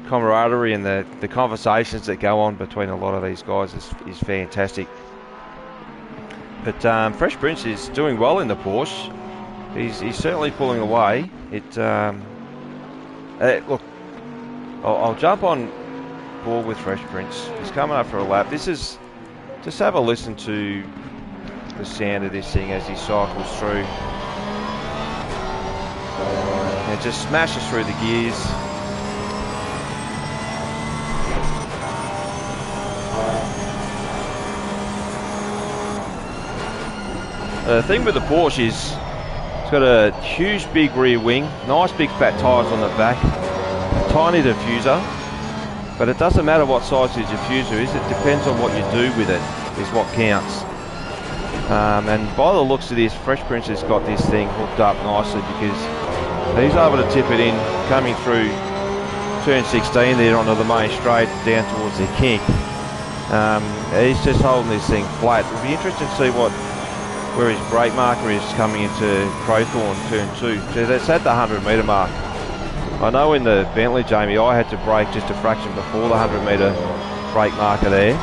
camaraderie and the conversations that go on between a lot of these guys is fantastic. But Fresh Prince is doing well in the Porsche. He's certainly pulling away. Look, I'll jump on board with Fresh Prince. He's coming up for a lap. This is just have a listen to the sound of this thing as he cycles through. And just smashes through the gears. The thing with the Porsche is it's got a huge big rear wing, nice big fat tyres on the back, tiny diffuser, but it doesn't matter what size the diffuser is, it depends on what you do with it, is what counts. And by the looks of this, Fresh Prince has got this thing hooked up nicely because he's able to tip it in coming through turn 16 there onto the main straight down towards the kink. He's just holding this thing flat. It'll be interesting to see where his brake marker is coming into Crowthorne turn 2. So that's at the 100 metre mark. I know in the Bentley, Jamie, I had to brake just a fraction before the 100 metre brake marker there.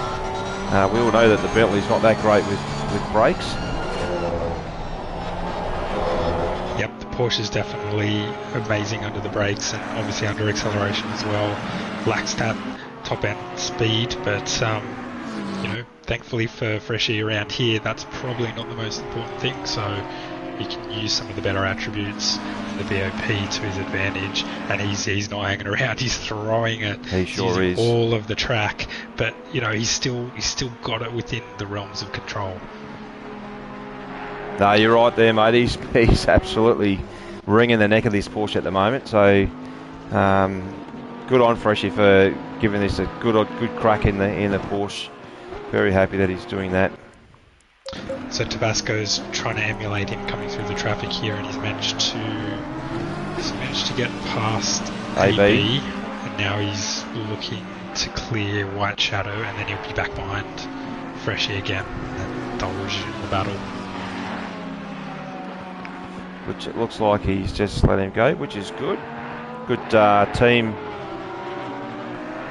We all know that the Bentley's not that great with brakes. Yep, the Porsche is definitely amazing under the brakes and obviously under acceleration as well. Lacks that top end speed, but thankfully for Freshie around here, that's probably not the most important thing. So he can use some of the better attributes in the BOP to his advantage, and he's not hanging around. He's throwing it. He sure is. All of the track, but he's still got it within the realms of control. No, you're right there, mate. He's absolutely wringing the neck of this Porsche at the moment. So good on Freshie for giving this a good crack in the Porsche. Very happy that he's doing that. So Tabasco's trying to emulate him coming through the traffic here, and he's managed to get past AB, and now he's looking to clear White Shadow, and then he'll be back behind Freshie again, and then they'll resume the battle. Which it looks like he's just let him go, which is good. Good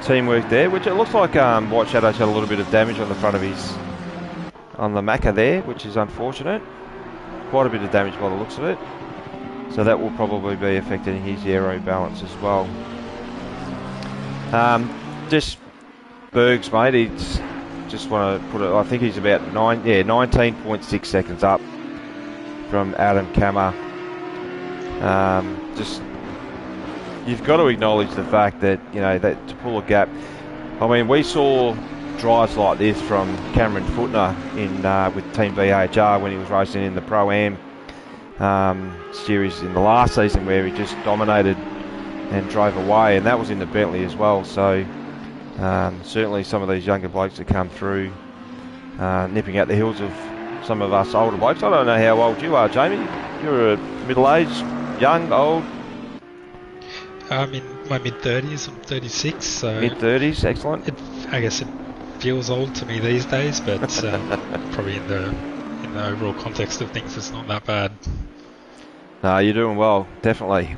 teamwork there, which it looks like White Shadow's had a little bit of damage on the front of on the Macca there, which is unfortunate. Quite a bit of damage by the looks of it. So that will probably be affecting his aero balance as well. Just Bergs, mate, he's just want to put it, I think he's about 19.6 seconds up from Adam Kammer. Just, you've got to acknowledge the fact that, you know, that to pull a gap. I mean, we saw drives like this from Cameron Footner with Team VHR when he was racing in the Pro-Am series in the last season, where he just dominated and drove away, and that was in the Bentley as well. So certainly some of these younger blokes that come through, nipping at the heels of some of us older blokes. I don't know how old you are, Jamie. You're a middle-aged, young, old? I'm in my mid-30s. I'm 36. So mid-30s, excellent. I guess it feels old to me these days, but probably in the overall context of things, it's not that bad. No, you're doing well, definitely.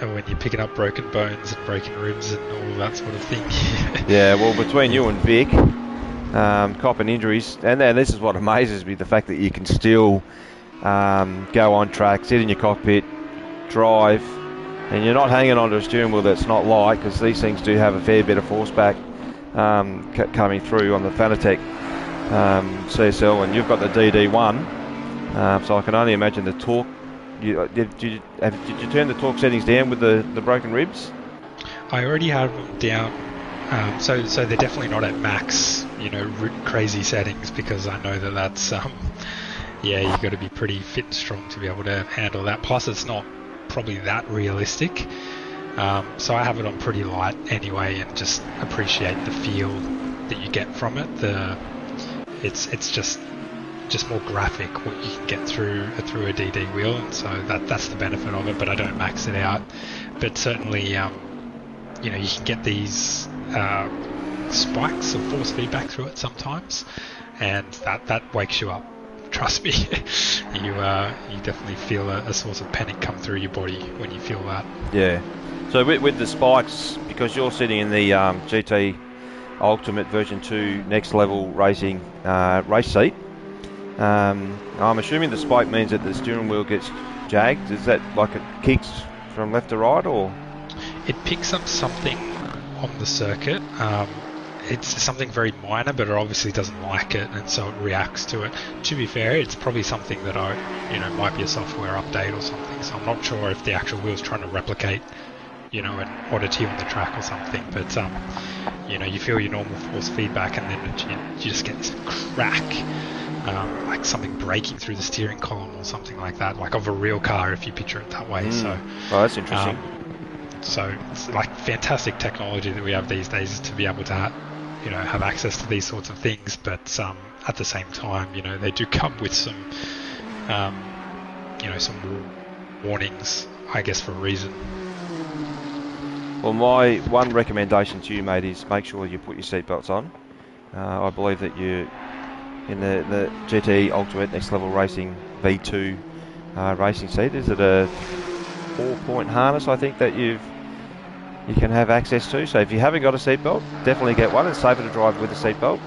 And when you're picking up broken bones and broken ribs and all that sort of thing. Yeah, well, between you and Vic, copping injuries, and then this is what amazes me, the fact that you can still go on track, sit in your cockpit, drive, and you're not hanging onto a steering wheel that's not light, because these things do have a fair bit of force back coming through on the Fanatec CSL, and you've got the DD1, so I can only imagine the torque. Did you turn the torque settings down with the broken ribs? I already have them down, so they're definitely not at max, you know, crazy settings, because I know that's yeah, you've got to be pretty fit and strong to be able to handle that. Plus, it's not probably that realistic. So I have it on pretty light anyway, and just appreciate the feel that you get from it. It's just more graphic what you can get through a DD wheel, and so that's the benefit of it. But I don't max it out. But certainly, you know, you can get these spikes of force feedback through it sometimes, and that wakes you up. Trust me, you definitely feel a source of panic come through your body when you feel that. Yeah. So with the spikes, because you're sitting in the GT Ultimate version 2 next level racing race seat, I'm assuming the spike means that the steering wheel gets jagged. Is that like it kicks from left to right, or? It picks up something on the circuit. It's something very minor, but it obviously doesn't like it, and so it reacts to it. To be fair, it's probably something that might be a software update or something. So I'm not sure if the actual wheel's trying to replicate, you know, an oddity on the track or something. But you know, you feel your normal force feedback, and then you just get this crack, like something breaking through the steering column or something like that, like of a real car, if you picture it that way. So, oh, that's interesting. So it's like fantastic technology that we have these days to be able to have access to these sorts of things, but at the same time, you know, they do come with some some warnings, I guess, for a reason. Well, my one recommendation to you, mate, is make sure you put your seatbelts on. I believe that you, in the GT Ultimate Next Level Racing V2 racing seat, is it a 4-point harness, I think, that you can have access to. So if you haven't got a seatbelt, definitely get one. It's safer to drive with a seatbelt.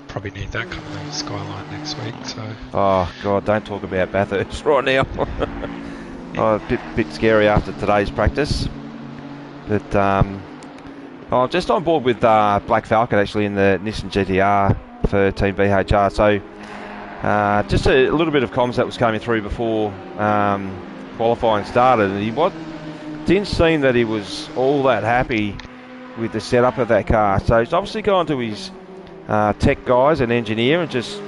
Probably need that coming over Skyline next week. So. Oh God, don't talk about Bathurst right now. Oh, a bit scary after today's practice. But I'm just on board with Black Falcon actually in the Nissan GTR for Team VHR. So just a little bit of comms that was coming through before qualifying started, and didn't seem that he was all that happy with the setup of that car. So he's obviously gone to his tech guys and engineer and just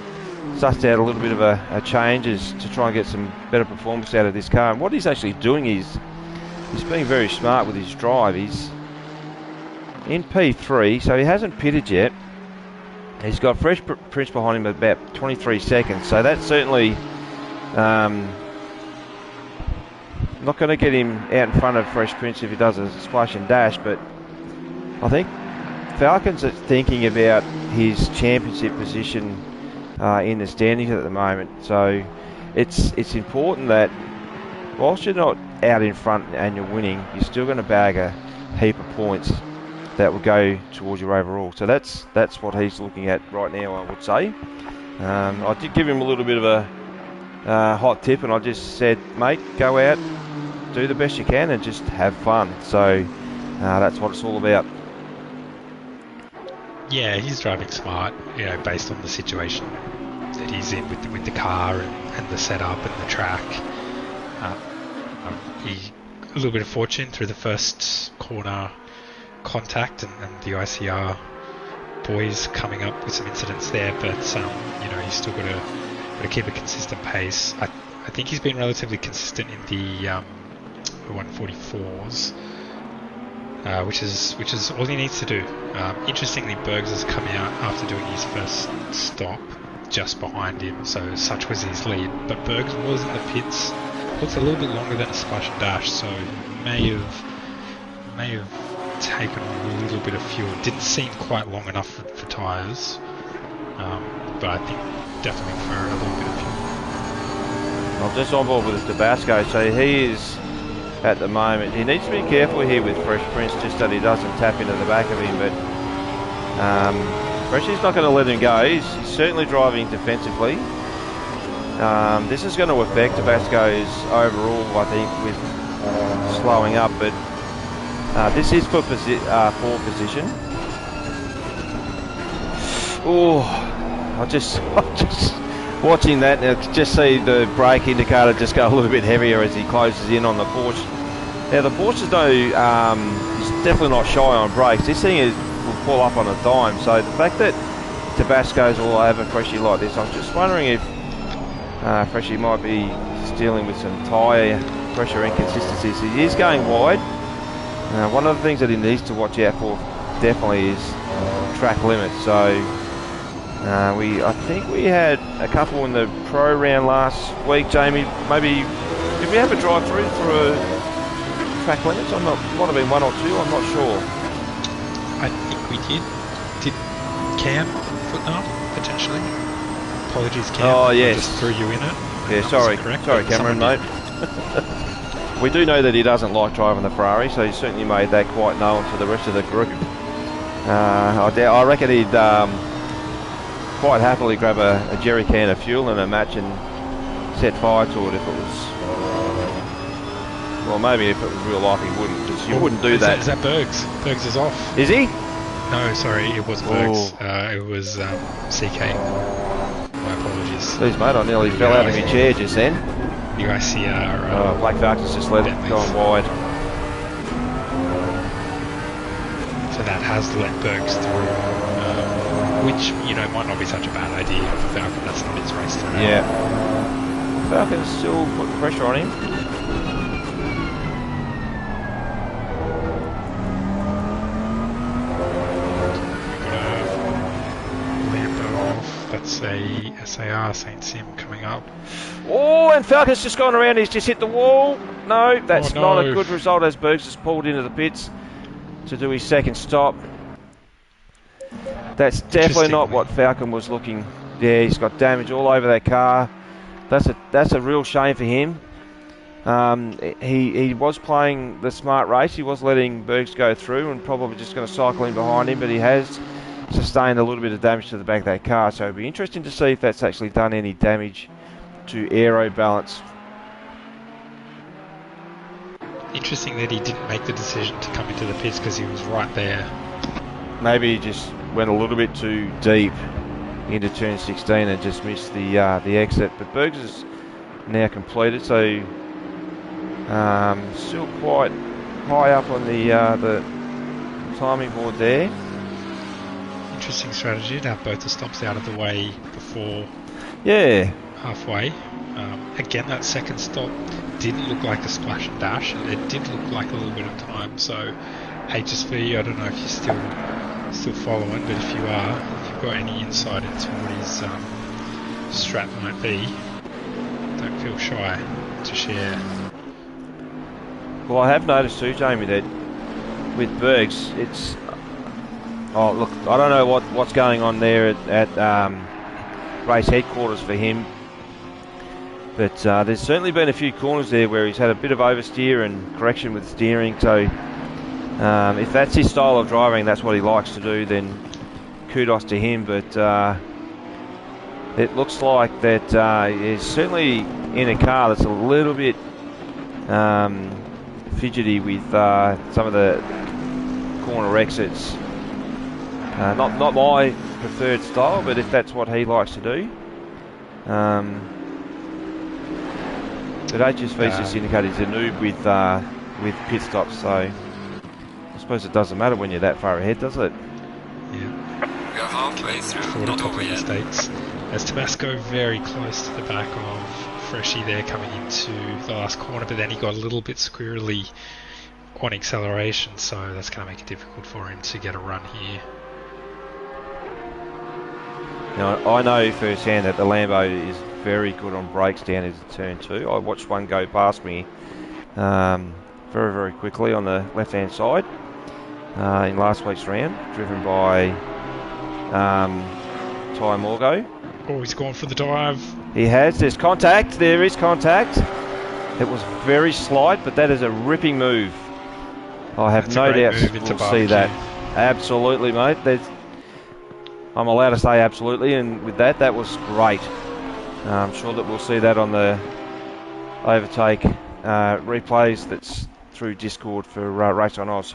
sussed out a little bit of a changes to try and get some better performance out of this car. And what he's actually doing is He's being very smart with his drive. He's in P3, so he hasn't pitted yet. He's got Fresh Prince behind him at about 23 seconds, so that's certainly not going to get him out in front of Fresh Prince if he does a splash and dash, but I think Falcons are thinking about his championship position in the standings at the moment. So it's important that whilst you're not out in front and you're winning, you're still going to bag a heap of points that will go towards your overall. So that's what he's looking at right now, I would say. I did give him a little bit of a hot tip, and I just said, mate, go out, do the best you can, and just have fun. So that's what it's all about. Yeah, he's driving smart, based on the situation that he's in with the car and the setup and the track. He a little bit of fortune through the first corner contact and the ICR boys coming up with some incidents there, but he's still got to keep a consistent pace. I think he's been relatively consistent in the 144s. Which is all he needs to do. Interestingly, Bergs has come out after doing his first stop just behind him, so such was his lead. But Bergs was in the pits. Looks a little bit longer than a splash and dash, so may have taken a little bit of fuel. Didn't seem quite long enough for tyres, but I think definitely for a little bit of fuel. I'm just on board with the Tabasco, so he is. At the moment, he needs to be careful here with Fresh Prince, just that he doesn't tap into the back of him. But Fresh is not going to let him go. He's certainly driving defensively. This is going to affect Tabasco's overall, I think, with slowing up. But this is for position. Oh, I just watching that, now just see the brake indicator just go a little bit heavier as he closes in on the Porsche. Now the Porsche he's definitely not shy on brakes. This thing will pull up on a dime. So the fact that Tabasco's all over Freshie like this, I'm just wondering if Freshie might be dealing with some tyre pressure inconsistencies. He is going wide. One of the things that he needs to watch out for definitely is track limits. So I think we had a couple in the pro round last week, Jamie. Maybe did we have a drive through for track limits? Might have been one or two. I'm not sure. I think we did. Did Cam footnote potentially? Apologies, Cam. Oh yes. I just threw you in it. Yeah, sorry, Cameron, mate. We do know that he doesn't like driving the Ferrari, so he certainly made that quite known to the rest of the group. I reckon he'd quite happily grab a jerry can of fuel in a match and set fire to it if it was. Well, maybe if it was real life, he wouldn't. Because you wouldn't do that. Is that Bergs? Bergs is off. Is he? No, sorry, it was Bergs. It was CK. My apologies. Jeez, mate, I nearly fell out of my chair just then. The ICR. Black Falcons just let it go wide. So that has let Bergs through. Which, might not be such a bad idea for Falcon. That's not his race today. Yeah. Falcon's still putting pressure on him. We've got a Lambo off. That's a SAR St. Sim coming up. Oh, and Falcon's just gone around. He's just hit the wall. No, that's not a good result as Bergs has pulled into the pits to do his second stop. That's definitely not what Falcon was looking. Yeah, he's got damage all over that car. That's a real shame for him. He was playing the smart race. He was letting Bergs go through and probably just going to cycle in behind him, but he has sustained a little bit of damage to the back of that car. So it'll be interesting to see if that's actually done any damage to aero balance. Interesting that he didn't make the decision to come into the pits because he was right there. Maybe he just went a little bit too deep into turn 16 and just missed the exit. But Bergs is now completed, so still quite high up on the timing board there. Interesting strategy to have both the stops out of the way before. Yeah, halfway. Again, that second stop didn't look like a splash and dash, and it did look like a little bit of time. So HSV, I don't know if you're still following, but if you are, if you've got any insight into what his strat might be, don't feel shy to share. Well, I have noticed too, Jamie, that with Bergs, it's... Oh, look, I don't know what's going on there at race headquarters for him, but there's certainly been a few corners there where he's had a bit of oversteer and correction with steering, so if that's his style of driving, that's what he likes to do, then kudos to him, but it looks like that he's certainly in a car that's a little bit fidgety with some of the corner exits. Not my preferred style, but if that's what he likes to do. But HSV's just indicated he's a noob with pit stops, so I suppose it doesn't matter when you're that far ahead, does it? Yeah. We are halfway through, Forward a not couple over of yet. mistakes. As Tabasco very close to the back of Freshie there coming into the last corner, but then he got a little bit squirrely on acceleration, so that's going to make it difficult for him to get a run here. Now, I know firsthand that the Lambo is very good on brakes down into turn 2. I watched one go past me very, very quickly on the left-hand side in last week's round, driven by Ty Morgo. Oh, he's gone for the dive. He has. There's contact. There is contact. It was very slight, but that is a ripping move. I have That's no a great doubts move into we'll see that. barbecue. Absolutely, mate. I'm allowed to say absolutely, and with that was great. I'm sure that we'll see that on the overtake replays that's through Discord for Race on Oz.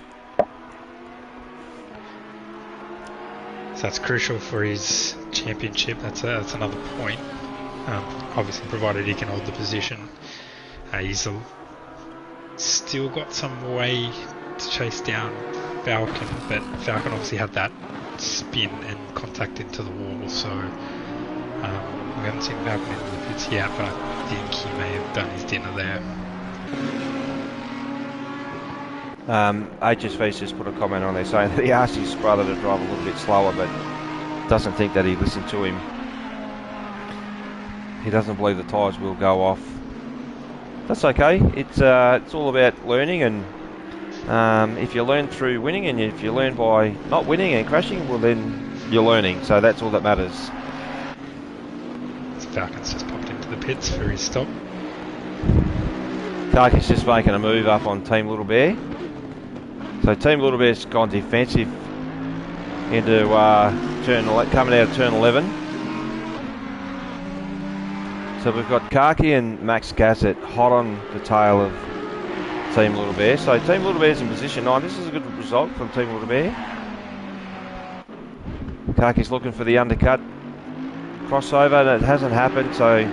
So that's crucial for his championship. That's another point. Obviously, provided he can hold the position. He's still got some way to chase down Falcon, but Falcon obviously had that spin and contact into the wall, so we haven't seen Falcon into the pits yet, but I think he may have done his dinner there. HSV's just put a comment on there saying that he asked his brother to drive a little bit slower, but doesn't think that he listened to him. He doesn't believe the tyres will go off. That's okay. It's all about learning, and if you learn through winning, and if you learn by not winning and crashing, well then you're learning. So that's all that matters. So Falcon's just popped into the pits for his stop. Karki's just making a move up on Team Little Bear. So Team Little Bear's gone defensive into coming out of turn 11. So we've got Karki and Max Gassett hot on the tail of Team Little Bear. So Team Little Bear's in position 9. This is a good result from Team Little Bear. Karki's looking for the undercut crossover, and it hasn't happened. So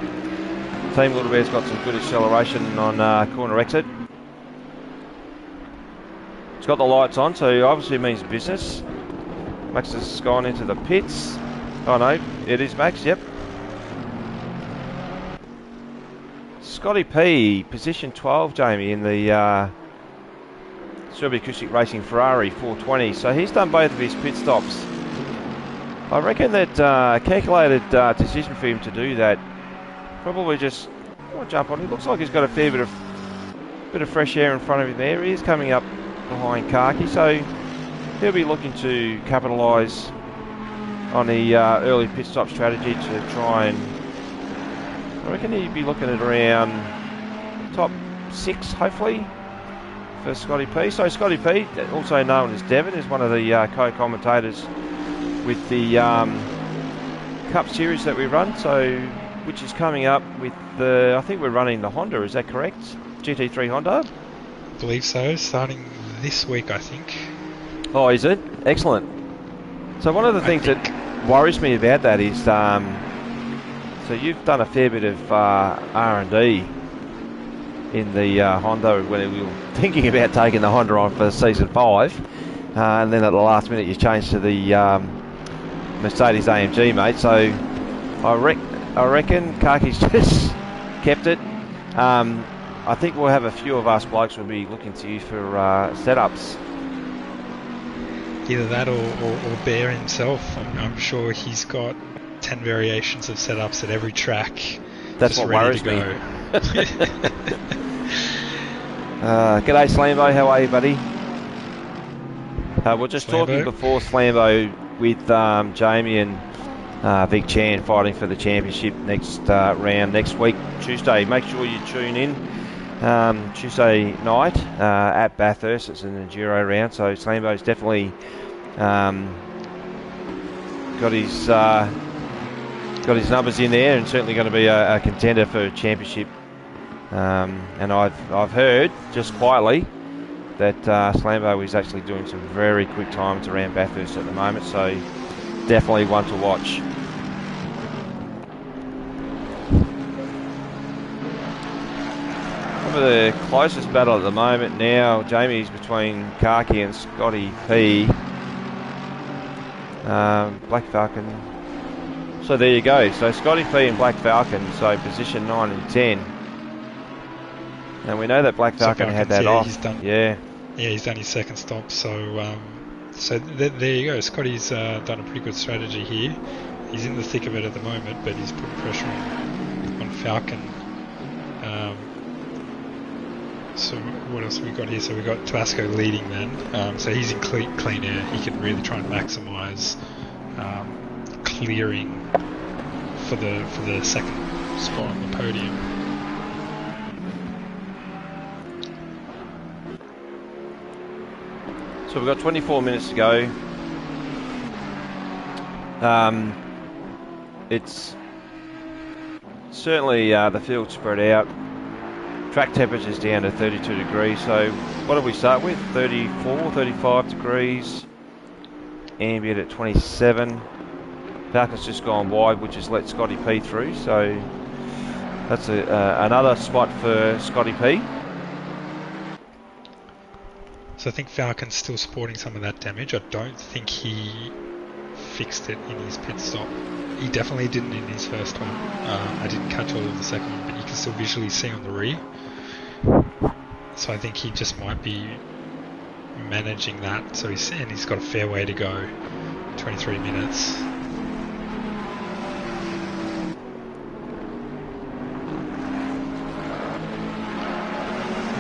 Team Little Bear's got some good acceleration on corner exit. It's got the lights on, so obviously it means business. Max has gone into the pits. Oh no, it is Max, yep. Scotty P, position 12, Jamie, in the Acoustic Racing Ferrari 420. So he's done both of his pit stops. I reckon that calculated decision for him to do that. Probably just jump on. He looks like he's got a fair bit of fresh air in front of him there. He is coming up behind Karki, so he'll be looking to capitalise on the early pit stop strategy to try and. I reckon he'd be looking at around top 6, hopefully, for Scotty P. So Scotty P, also known as Devon, is one of the co-commentators with the Cup Series that we run. So, which is coming up with the. I think we're running the Honda. Is that correct? GT3 Honda. I believe so. Starting this week, I think. Oh, is it? Excellent. So one of the things that worries me about that is. So you've done a fair bit of R&D in the Honda when we were thinking about taking the Honda on for season 5, and then at the last minute you changed to the Mercedes AMG, mate. So I reckon I reckon Kaki's just kept it. I think we'll have a few of us blokes will be looking to you for setups. Either that or Bear himself. I'm sure he's got 10 variations of setups at every track. That's just what ready worries to me. go. G'day Slambo, how are you, buddy? We're just Slambo. talking before Slambo with Jamie and Vic Chan fighting for the championship next round next week, Tuesday. Make sure you tune in Tuesday night at Bathurst. It's an enduro round, so Slambo's definitely got his numbers in there and certainly going to be a contender for a championship. And I've heard just quietly that Slambo is actually doing some very quick times around Bathurst at the moment, so definitely one to watch. The closest battle at the moment now, Jamie's between Kaki and Scotty P. Black Falcon. So there you go. So Scotty P and Black Falcon, so position 9 and 10. And we know that Black Falcon had that off. He's done, yeah, he's done his second stop. So there you go. Scotty's done a pretty good strategy here. He's in the thick of it at the moment, but he's putting pressure on Falcon. So what else have we got here? So we've got Tabasco leading then. So he's in clean air. He can really try and maximise clearing for the second spot on the podium. so we've got 24 minutes to go. It's certainly the field spread out. Track temperature's down to 32 degrees, so what did we start with? 34, 35 degrees. Ambient at 27. Falcon's just gone wide, which has let Scotty P through, so that's another spot for Scotty P. So I think Falcon's still sporting some of that damage. I don't think he fixed it in his pit stop. He definitely didn't in his first one. I didn't catch all of the second one, but you can still visually see on the rear. So I think he just might be managing that. So he's got a fair way to go. 23 minutes.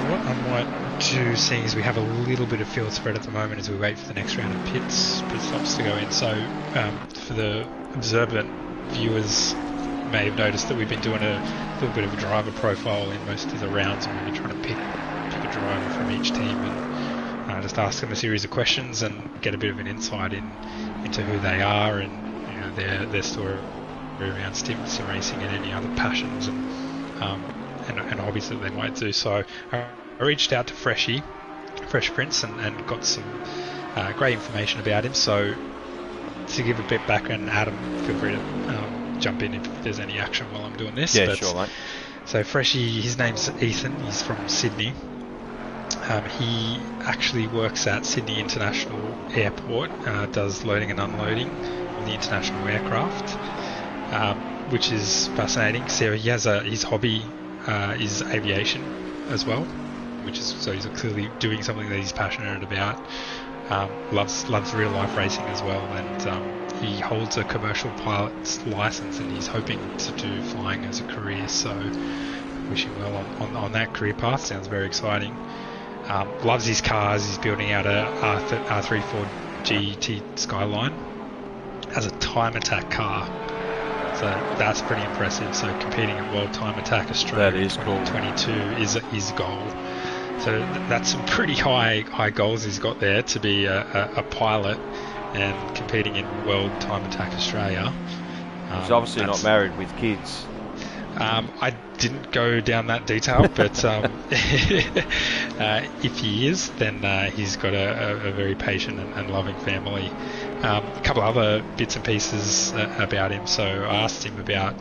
What I might do, seeing as we have a little bit of field spread at the moment, as we wait for the next round of pit stops to go in. So for the observant viewers may have noticed that we've been doing a little bit of a driver profile in most of the rounds, and we've been trying to pick a driver from each team and just ask them a series of questions and get a bit of an insight into who they are and their story around sim racing and any other passions and hobbies that they might do. So I reached out to Fresh Prince and got some great information about him. So to give a bit background, Adam, feel free to jump in if there's any action while I'm doing this. Yeah, sure, mate. So Freshie, his name's Ethan. He's from Sydney. He actually works at Sydney International Airport, does loading and unloading of the international aircraft, which is fascinating. So he has his hobby is aviation as well, so he's clearly doing something that he's passionate about. Loves real life racing as well, and he holds a commercial pilot's license, and he's hoping to do flying as a career. So wish him well on that career path. Sounds very exciting. Loves his cars. He's building out a R34 GT Skyline as a time attack car. So that's pretty impressive. So competing at World Time Attack Australia 2022 is his goal. So that's some pretty high goals he's got there to be a pilot and competing in World Time Attack Australia. He's obviously not married with kids. I didn't go down that detail, but if he is, then he's got a very patient and loving family. A couple other bits and pieces about him. So I asked him about,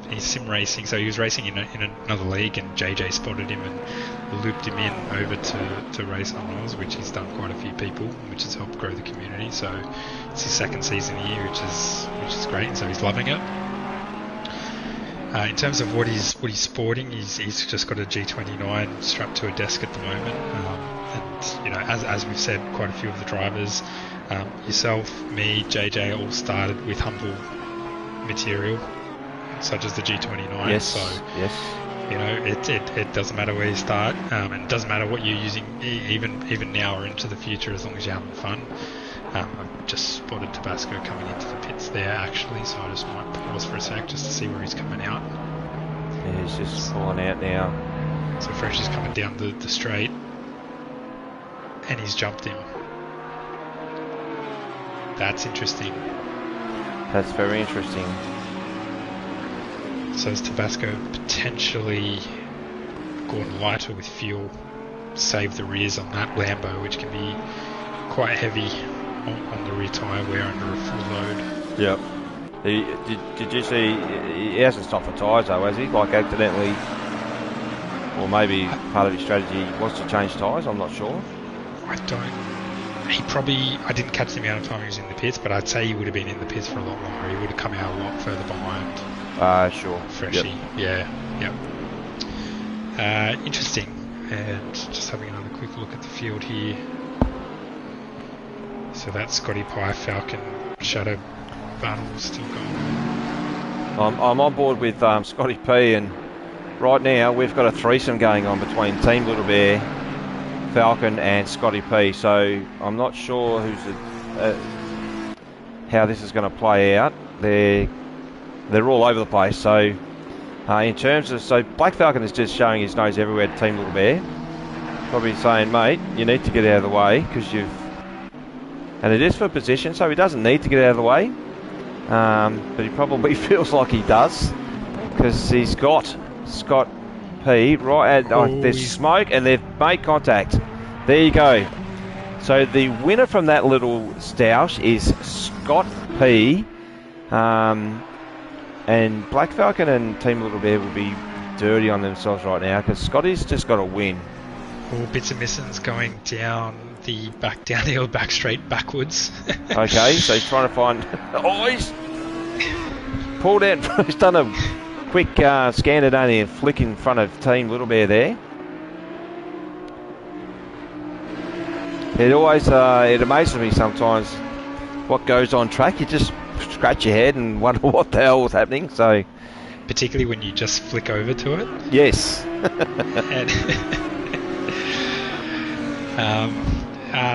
his sim racing. So he was racing in another league, and JJ spotted him and looped him in over to race on Rooz, which he's done quite a few people, which has helped grow the community. So it's his second season here, which is great. So he's loving it. In terms of what he's sporting, he's just got a G29 strapped to a desk at the moment, and you know, as we've said, quite a few of the drivers, yourself, me, JJ, all started with humble material, such as the G29. Yes. So yes. you know, it doesn't matter where you start, and it doesn't matter what you're using, even now or into the future, as long as you're having fun. I've just spotted Tabasco coming into the pits there, actually, so I just might pause for a sec just to see where he's coming out. Yeah, he's just pulling out now. So Fresh is coming down the straight, and he's jumped him. That's interesting. That's very interesting. So has Tabasco potentially gone lighter with fuel, save the rears on that Lambo, which can be quite heavy on the rear tyre wear under a full load. Yep. Did you see, he hasn't stopped for tyres though, has he? Like accidentally, or maybe part of his strategy was to change tyres, I'm not sure. I didn't catch the amount of time he was in the pits, but I'd say he would have been in the pits for a lot longer. He would have come out a lot further behind. Sure. Freshie, yep. yeah. Interesting. And just having another quick look at the field here. So that's Scotty Pye, Falcon, Shadow battle still going. I'm on board with Scotty P, and right now we've got a threesome going on between Team Little Bear, Falcon and Scotty P, so I'm not sure how this is going to play out. They're all over the place, so in terms of, Black Falcon is just showing his nose everywhere to Team Little Bear, probably saying, mate, you need to get out of the way, because and it is for position, so he doesn't need to get out of the way, but he probably feels like he does, because he's got Scott P right at, there's smoke, and they've made contact. There you go. So the winner from that little stoush is Scott P, and Black Falcon and Team Little Bear will be dirty on themselves right now, because Scotty's just got to win. All bits and missings going down the back straight backwards. Okay, so he's trying to find. He's pulled out. He's done a quick scan only and flick in front of Team Little Bear there. It always it amazes me sometimes what goes on track. You just scratch your head and wonder what the hell was happening. So, particularly when you just flick over to it. Yes.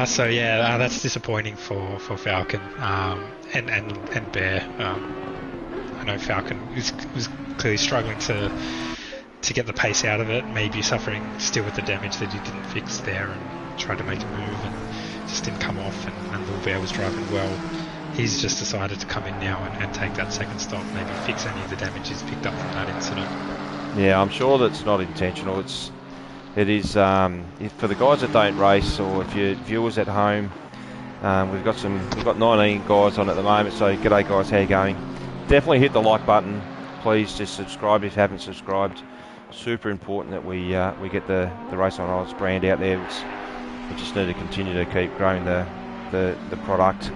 So yeah, that's disappointing for Falcon and Bear. I know Falcon was clearly struggling to get the pace out of it, maybe suffering still with the damage that he didn't fix there, and tried to make a move and just didn't come off, and Little Bear was driving well. He's just decided to come in now and take that second stop, maybe fix any of the damage he's picked up from that incident. Yeah, I'm sure that's not intentional. It is for the guys that don't race, or if you're viewers at home, we've got 19 guys on at the moment, so g'day guys, how you going? Definitely hit the like button. Please just subscribe if you haven't subscribed. Super important that we get the Race on Rollers brand out there. We just need to continue to keep growing the product.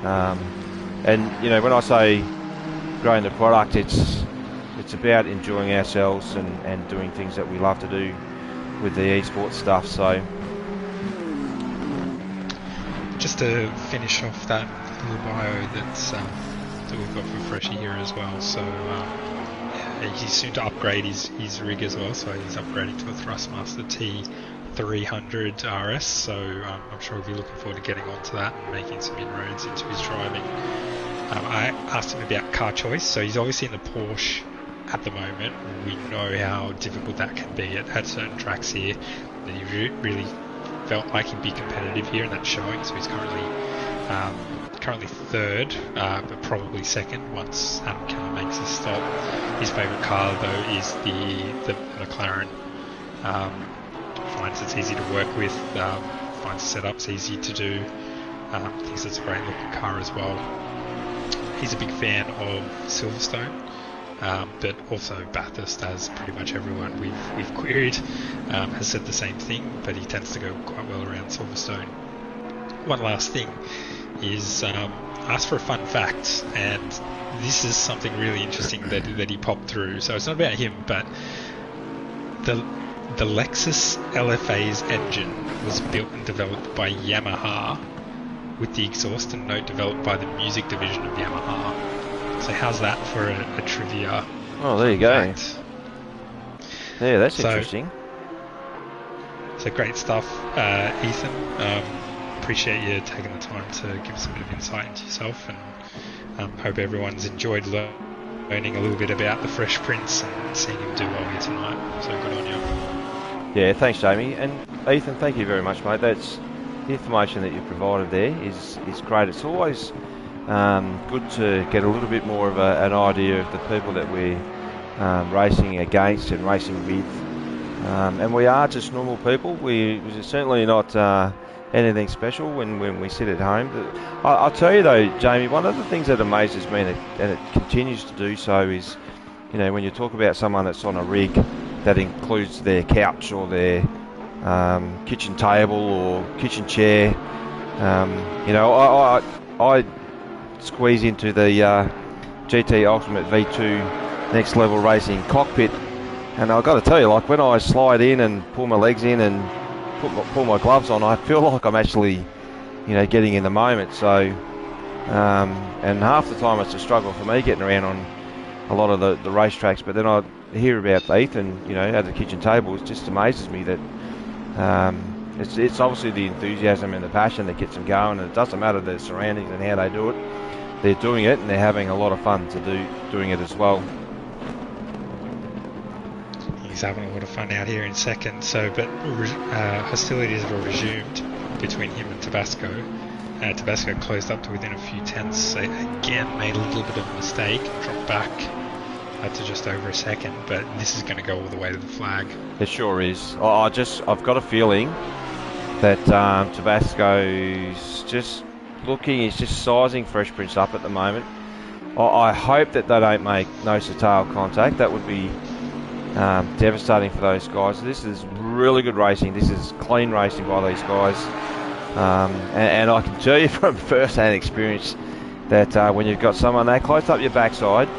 And you know, when I say growing the product, it's about enjoying ourselves and doing things that we love to do with the esports stuff. So just to finish off that little bio that we've got for Freshie here as well. So he's soon to upgrade his rig as well. So he's upgrading to a Thrustmaster T300 RS. So I'm sure he'll be looking forward to getting onto that and making some inroads into his driving. I asked him about car choice. So he's obviously in the Porsche at the moment. We know how difficult that can be at certain tracks here. That he really felt like he'd be competitive here, and that's showing. So he's currently third, but probably second once Adam Keller makes his stop. His favourite car though is the McLaren. Finds it's easy to work with, finds the setups easy to do, thinks it's a great looking car as well. He's a big fan of Silverstone, but also Bathurst, as pretty much everyone we've queried has said the same thing, but he tends to go quite well around Silverstone. One last thing is I asked for a fun fact, and this is something really interesting that he popped through. So it's not about him, but the Lexus LFA's engine was built and developed by Yamaha, with the exhaust and note developed by the music division of Yamaha. So how's that for a trivia? Oh, there you go. Fact? Yeah, that's interesting. So great stuff, Ethan. Appreciate you taking the time to give us a bit of insight into yourself, and hope everyone's enjoyed learning a little bit about the Fresh Prince and seeing him do well here tonight. So good on you. Yeah, thanks, Jamie. And Ethan, thank you very much, mate. That's the information that you provided there is great. It's always good to get a little bit more of an idea of the people that we're racing against and racing with. And we are just normal people. We're certainly not anything special when we sit at home. But I'll tell you though, Jamie, one of the things that amazes me, and it continues to do so, is, you know, when you talk about someone that's on a rig that includes their couch or their kitchen table or kitchen chair. You know, I squeeze into the GT Ultimate V2 Next Level Racing cockpit, and I've got to tell you, like, when I slide in and pull my legs in and pull my gloves on, I feel like I'm actually, you know, getting in the moment. So, and half the time it's a struggle for me getting around on a lot of the racetracks. But then I hear about Ethan, you know, at the kitchen table. It just amazes me that it's obviously the enthusiasm and the passion that gets them going, and it doesn't matter the surroundings and how they do it. They're doing it, and they're having a lot of fun doing it as well. He's having a lot of fun out here in second. So, but hostilities have resumed between him and Tabasco. Tabasco closed up to within a few tenths. So again, made a little bit of a mistake, dropped back to just over a second. But this is going to go all the way to the flag. It sure is. I've got a feeling that Tabasco's just looking, he's just sizing Fresh Prince up at the moment. I hope that they don't make nose-to-tail contact. That would be devastating for those guys. This is really good racing. This is clean racing by these guys. And I can tell you from first-hand experience that when you've got someone that close up your backside,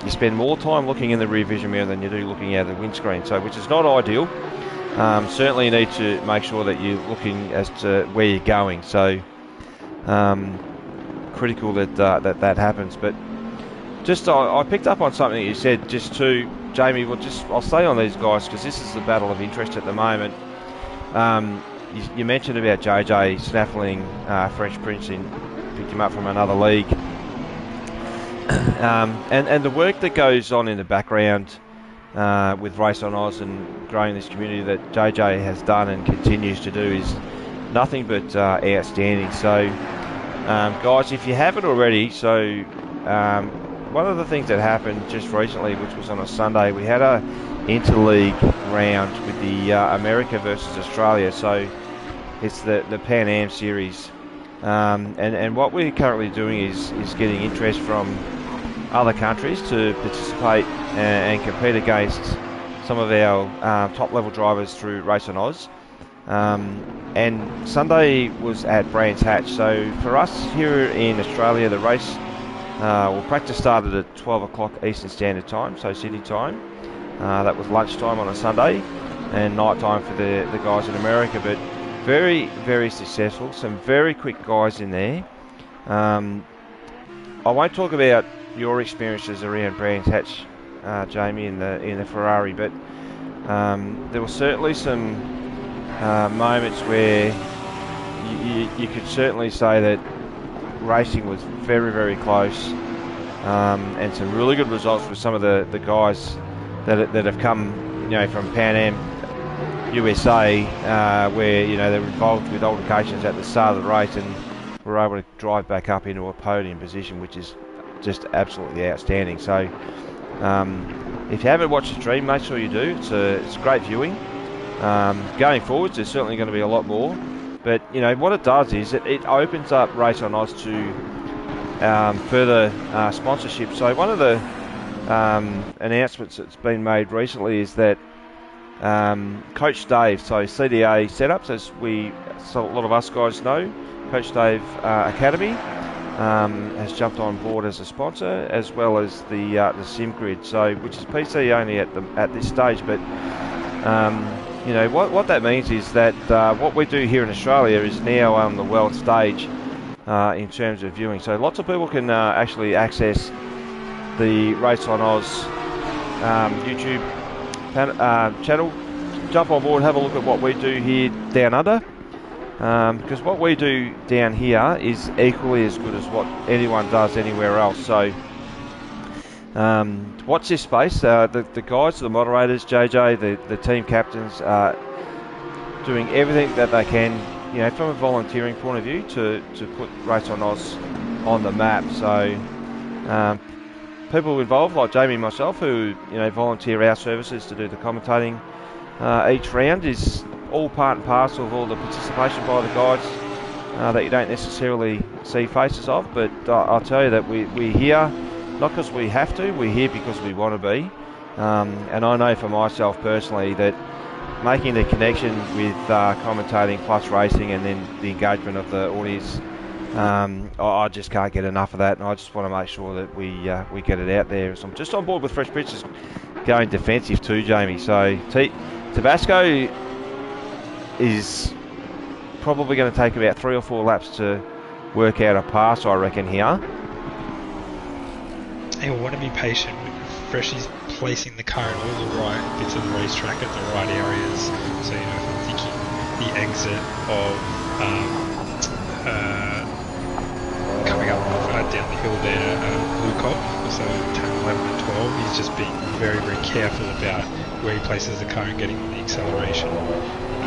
you spend more time looking in the rear vision mirror than you do looking out of the windscreen, so which is not ideal. Certainly you need to make sure that you're looking as to where you're going. So critical that happens. But just I picked up on something that you said, just to Jamie. I'll stay on these guys because this is the battle of interest at the moment. You mentioned about JJ snaffling Fresh Prince picked him up from another league. And the work that goes on in the background with Race on Oz and growing this community that JJ has done and continues to do is nothing but outstanding. So, guys, if you haven't already, one of the things that happened just recently, which was on a Sunday, we had a interleague round with the America versus Australia. So it's the Pan Am series. And what we're currently doing is getting interest from other countries to participate and compete against some of our top level drivers through Race on Oz. And Sunday was at Brands Hatch. So for us here in Australia, the race, practice started at 12 o'clock Eastern Standard Time, so Sydney time. That was lunchtime on a Sunday and night time for the guys in America. But very, very successful. Some very quick guys in there. I won't talk about your experiences around Brands Hatch, Jamie, in the Ferrari, but there were certainly some moments where you could certainly say that racing was very, very close, and some really good results with some of the guys that have come, you know, from Pan Am USA, where, you know, they were involved with altercations at the start of the race and were able to drive back up into a podium position, which is just absolutely outstanding. So if you haven't watched the stream, make sure you do. It's great viewing. Going forwards, there's certainly going to be a lot more. But, you know, what it does is it opens up Race on Oz to further sponsorship. So one of the announcements that's been made recently is that Coach Dave, so CDA Setups, as a lot of us guys know, Coach Dave Academy, has jumped on board as a sponsor, as well as the sim grid. So, which is PC only at this stage, but you know what that means is that what we do here in Australia is now on the world stage in terms of viewing. So lots of people can actually access the Race on Oz YouTube channel. Jump on board, have a look at what we do here down under, because what we do down here is equally as good as what anyone does anywhere else. So watch this space. The guys, the moderators, JJ, the team captains are doing everything that they can, you know, from a volunteering point of view to put Race on Oz on the map. So people involved like Jamie and myself, who, you know, volunteer our services to do the commentating each round, is all part and parcel of all the participation by the guys that you don't necessarily see faces of. But I'll tell you that we're here not because we have to, we're here because we want to be. And I know for myself personally that making the connection with commentating plus racing and then the engagement of the audience, I just can't get enough of that, and I just want to make sure that we get it out there. So I'm just on board with Fresh Pitches going defensive too, Jamie. So Tabasco is probably going to take about 3 or 4 laps to work out a pass, I reckon, here. You'll want to be patient. Freshy's placing the car in all the right bits of the racetrack at the right areas. So, you know, if I'm thinking the exit of coming up down the hill there, Blue Cop, so turn 11 and 12, he's just being very, very careful about where he places the car and getting on the acceleration.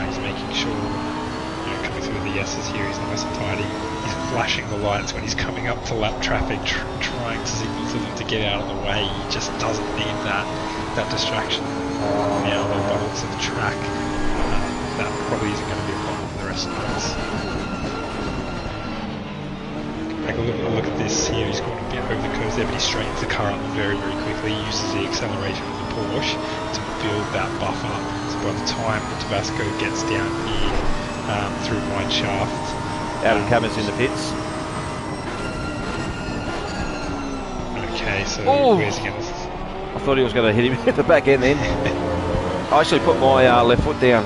He's making sure, you know, coming through the S's here, he's nice and tidy. He's flashing the lights when he's coming up to lap traffic, trying to signal to them to get out of the way. He just doesn't need that distraction now on the buttocks of the track. That probably isn't going to be a problem for the rest of us. Take a look at this here. He's going a bit over the curves there, but he straightens the car up very, very quickly. He uses the acceleration of the Porsche to build that buffer. So by the time Tabasco gets down here through Mine Shaft, Adam Cummins in the pits. Okay, so where's he going to... I thought he was going to hit him at the back end then. I actually put my left foot down.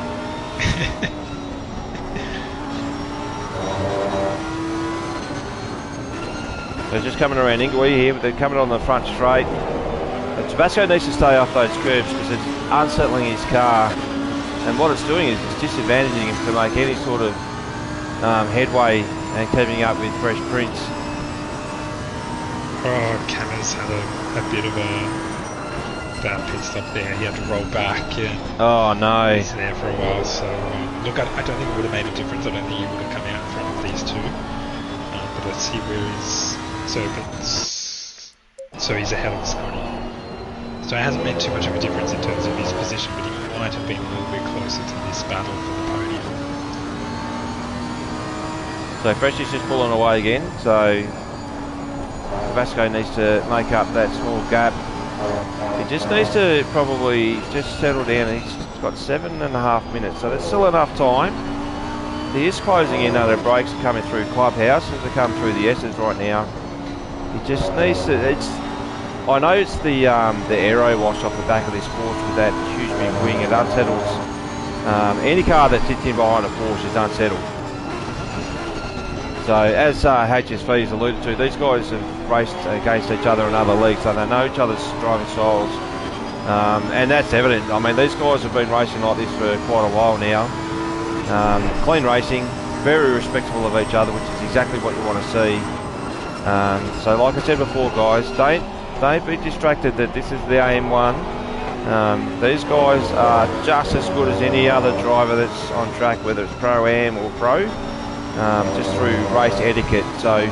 They're just coming around Inglewood here, but they're coming on the front straight. Tabasco needs to stay off those curbs because it's unsettling his car, and what it's doing is it's disadvantaging him to make any sort of headway and keeping up with Fresh Prince. Oh, Cameron's had a bit of a bad pit stop there. He had to roll back. Oh no! He's there for a while, so look, I don't think it would have made a difference. I don't think he would have come out in front of these two. But let's see where his Serpent's. So he's ahead of Scotty. So it hasn't made too much of a difference in terms of his position, but he might have been a little bit closer to this battle for the podium. So Freshy's just pulling away again, so Tabasco needs to make up that small gap. He just needs to probably just settle down. He's got 7.5 minutes, so there's still enough time. He is closing in. The brakes are coming through Clubhouse as they come through the S's right now. He just needs to. I know it's the aero wash off the back of this Porsche with that huge big wing. It unsettles any car that sits in behind a Porsche is unsettled. So as HSV has alluded to, these guys have raced against each other in other leagues, so they know each other's driving styles, and that's evident. I mean, these guys have been racing like this for quite a while now. Clean racing, very respectful of each other, which is exactly what you want to see. So like I said before, guys, don't be distracted that this is the AM1. These guys are just as good as any other driver that's on track, whether it's Pro-Am or Pro. Just through race etiquette. So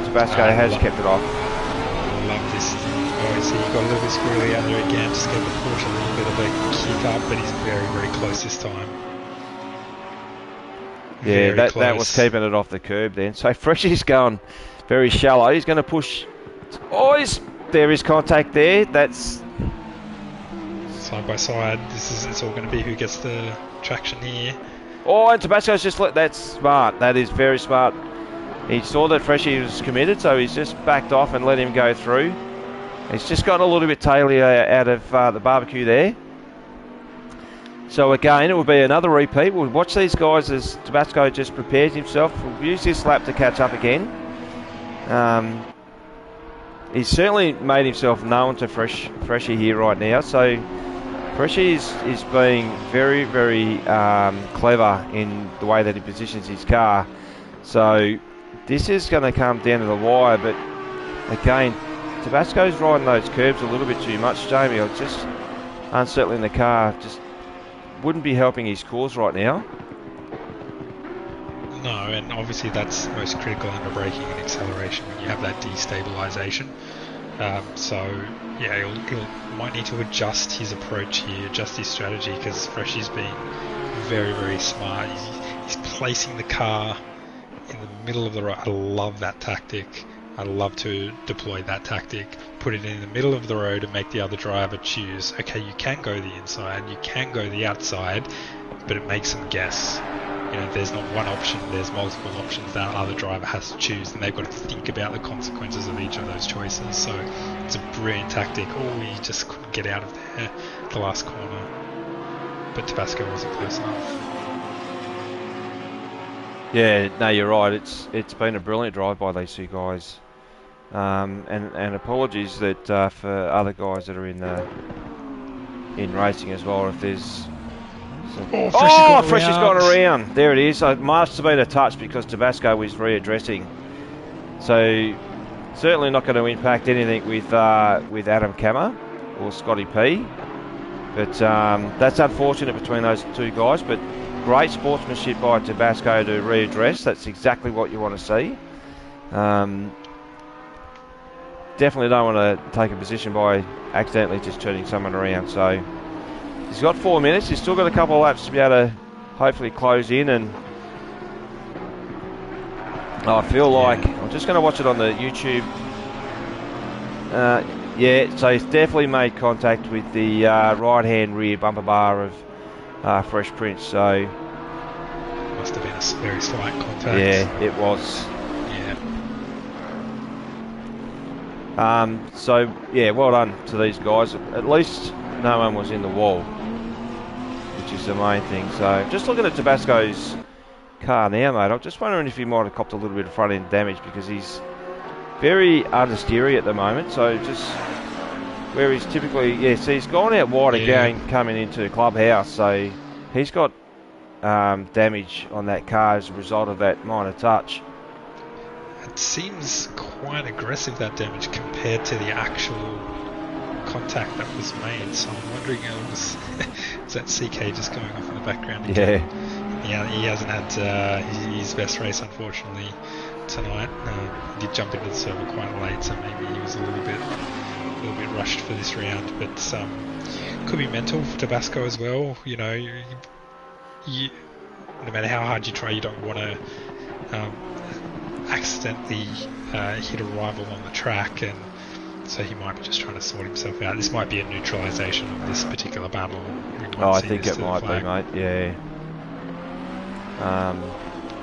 Tabasco has kept it off. I love this. Oh, see, he got a little bit squirrely under again, just gave the Porsche a little bit of a kick up, but he's very, very close this time. Yeah, that was keeping it off the curb then. So Freshy's going very shallow. He's going to push. Oh, there is contact there. That's side by side. It's all going to be who gets the traction here. Oh, and Tabasco's just that's smart. That is very smart. He saw that Freshie was committed, so he's just backed off and let him go through. He's just gotten a little bit tailier out of the barbecue there. So again, it will be another repeat. We'll watch these guys as Tabasco just prepares himself. We'll use this lap to catch up again. He's certainly made himself known to Freshie here right now. So Freshie is being very, very clever in the way that he positions his car. So this is going to come down to the wire, but again, Tabasco's riding those curbs a little bit too much, Jamie. I just unsettling the car just wouldn't be helping his cause right now. No, and obviously that's most critical under braking and acceleration when you have that destabilization. So yeah, he'll might need to adjust his approach here, adjust his strategy, because Freshie's being very, very smart. He's placing the car in the middle of the road. I love that tactic. I love to deploy that tactic. Put it in the middle of the road and make the other driver choose. Okay, you can go the inside, you can go the outside, but it makes them guess. You know, there's not one option, there's multiple options that other driver has to choose, and they've got to think about the consequences of each of those choices. So it's a brilliant tactic. Oh, he just couldn't get out of there at the last corner. But Tabasco wasn't close enough. Yeah, no, you're right. It's been a brilliant drive by these two guys, and apologies that for other guys that are in racing as well. If there's Freshie's gone around. There it is. So it must have been a touch because Tabasco was readdressing. So certainly not going to impact anything with Adam Kammer or Scotty P. But that's unfortunate between those two guys. But great sportsmanship by Tabasco to readdress. That's exactly what you want to see. Definitely don't want to take a position by accidentally just turning someone around. So he's got 4 minutes. He's still got a couple of laps to be able to hopefully close in. And I feel like I'm just going to watch it on the YouTube. Yeah, so he's definitely made contact with the right-hand rear bumper bar of Fresh Prince. So must have been a very slight contact. Yeah, it was. Yeah. So yeah, well done to these guys. At least no one was in the wall, which is the main thing. So just looking at Tabasco's car now, mate, I'm just wondering if he might have copped a little bit of front end damage because he's very understeery at the moment. So just where he's typically, so he's gone out wide again coming into Clubhouse. So he's got damage on that car as a result of that minor touch. It seems quite aggressive, that damage, compared to the actual contact that was made. So I'm wondering, is that CK just going off in the background again? Yeah, he hasn't had his best race, unfortunately, tonight. He did jump into the server quite late, so maybe he was a little bit rushed for this round. But could be mental for Tabasco as well. You know, you no matter how hard you try, you don't want to accidentally hit a rival on the track, and so he might be just trying to sort himself out. This might be a neutralisation of this particular battle. I think it might be, mate. Yeah.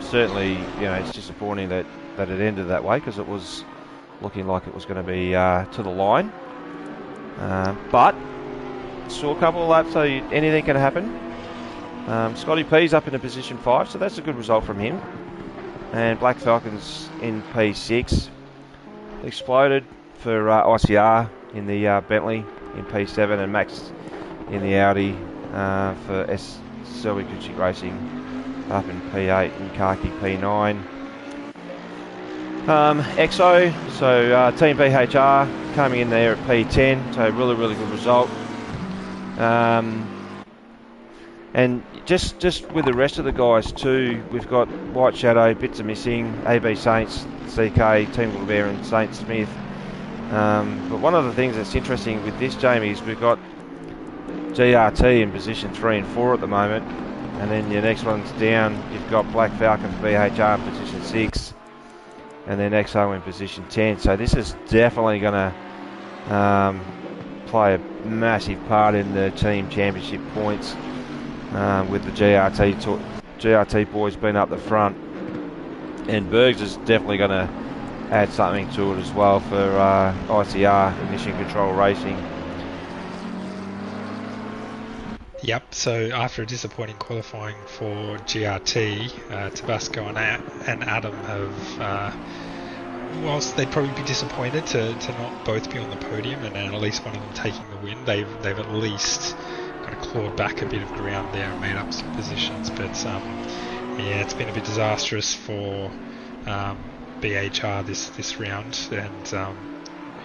Certainly, you know, it's disappointing that it ended that way because it was looking like it was going to be to the line. But still a couple of laps, so anything can happen. Scotty P's up into position 5, so that's a good result from him. And Black Falcon's in P6. Exploded for ICR in the Bentley in P7, and Max in the Audi for Selby Gucci Racing up in P8 and Khaki P9. EXO, so Team BHR coming in there at P10, so really, really good result. And just with the rest of the guys too, we've got White Shadow, Bits are missing, AB Saints, CK, Team Wilbur and Saint Smith. But one of the things that's interesting with this, Jamie, is we've got GRT in position 3 and 4 at the moment, and then your next one's down, you've got Black Falcon for BHR in position 6, and then XO in position 10. So this is definitely going to play a massive part in the team championship points with the GRT GRT boys been up the front, and Bergs is definitely going to add something to it as well for ICR, Emission Control Racing. Yep, so after a disappointing qualifying for GRT, Tabasco and Adam have, whilst they'd probably be disappointed to not both be on the podium and at least one of them taking the win, they've at least kind of clawed back a bit of ground there and made up some positions. But yeah, it's been a bit disastrous for BHR this round, and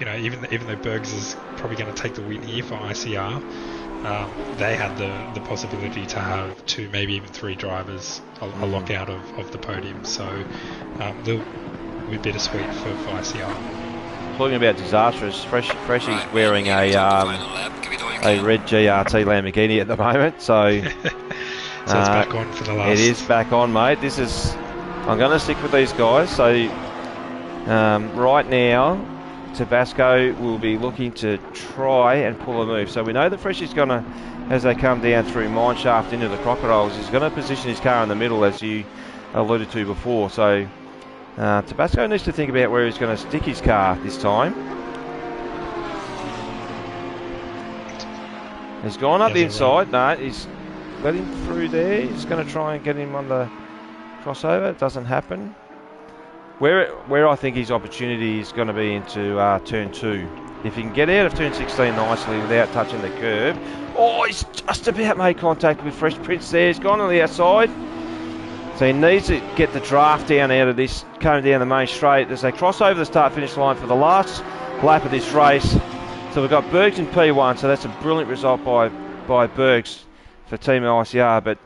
you know, even though Bergs is probably going to take the win here for ICR, they had the possibility to have 2, maybe even 3 drivers a lockout of the podium. So a little bit bittersweet for ICR. Talking about disastrous, Freshy's wearing a red GRT Lamborghini at the moment, so so it's back on for the last. It is back on, mate. I'm going to stick with these guys. So right now, Tabasco will be looking to try and pull a move. So we know that Freshy's going to, as they come down through Mineshaft into the Crocodiles, he's going to position his car in the middle, as you alluded to before. So Tabasco needs to think about where he's going to stick his car this time. He's gone up the inside. No, he's let him through there. He's going to try and get him on the crossover. It doesn't happen. Where I think his opportunity is going to be into turn 2. If he can get out of turn 16 nicely without touching the curb. Oh, he's just about made contact with Fresh Prince there. He's gone on the outside. So he needs to get the draft down out of this, coming down the main straight as they cross over the start-finish line for the last lap of this race. So we've got Bergs in P1, so that's a brilliant result by Bergs for Team ICR. But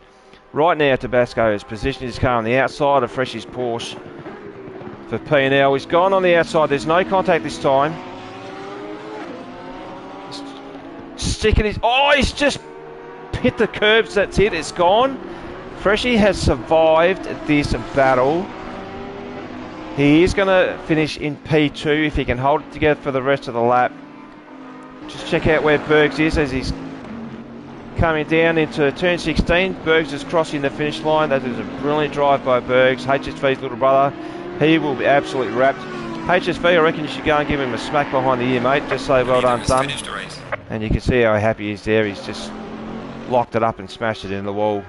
right now Tabasco has positioned his car on the outside of Freshy's Porsche for P&L. He's gone on the outside. There's no contact this time. Sticking his... Oh, he's just hit the curbs. That's it. It's gone. Freshy has survived this battle. He is going to finish in P2 if he can hold it together for the rest of the lap. Just check out where Bergs is as he's coming down into turn 16. Bergs is crossing the finish line. That is a brilliant drive by Bergs, HSV's little brother. He will be absolutely wrapped. HSV, I reckon you should go and give him a smack behind the ear, mate. Just say well done, son. And you can see how happy he is there. He's just locked it up and smashed it in the wall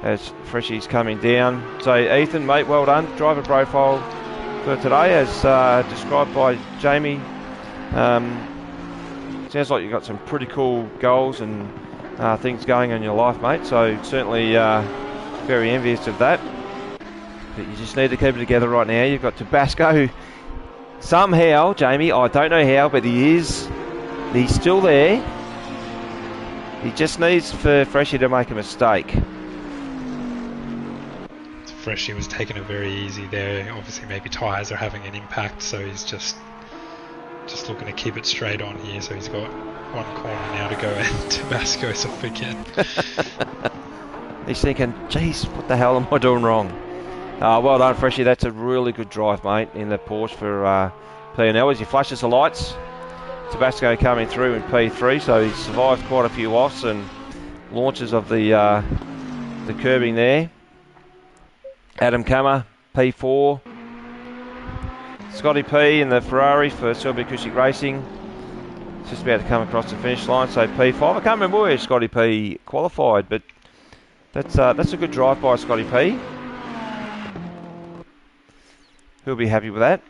as Freshy's coming down. So Ethan, mate, well done. Driver profile for today as described by Jamie. Sounds like you've got some pretty cool goals and things going on in your life, mate. So certainly very envious of that. But you just need to keep it together right now. You've got Tabasco somehow, Jamie, I don't know how, but he's still there. He just needs for Freshy to make a mistake. Freshy was taking it very easy there. Obviously maybe tyres are having an impact, so he's just looking to keep it straight on here. So he's got one corner now to go and Tabasco's off again. He's thinking, geez, what the hell am I doing wrong? Well done, Freshy. That's a really good drive, mate, in the Porsche for P&L as he flashes the lights. Tabasco coming through in P3, so he survived quite a few offs and launches of the curbing there. Adam Kammer, P4. Scotty P in the Ferrari for Selby Acoustic Racing. Just about to come across the finish line, so P5. I can't remember where Scotty P qualified, but that's a good drive by Scotty P. He'll be happy with that.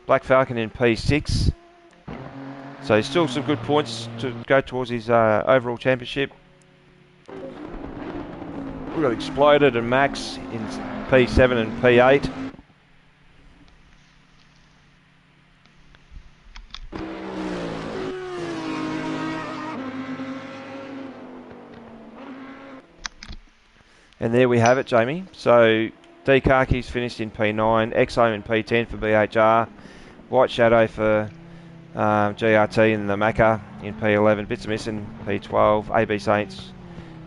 Black Falcon in P6. So still some good points to go towards his overall championship. We've got Exploded and Max in P7 and P8. And there we have it, Jamie. So D Kaki's finished in P9, Exome in P10 for BHR, White Shadow for GRT and the Macca in P11, Bits of Missing P12, AB Saints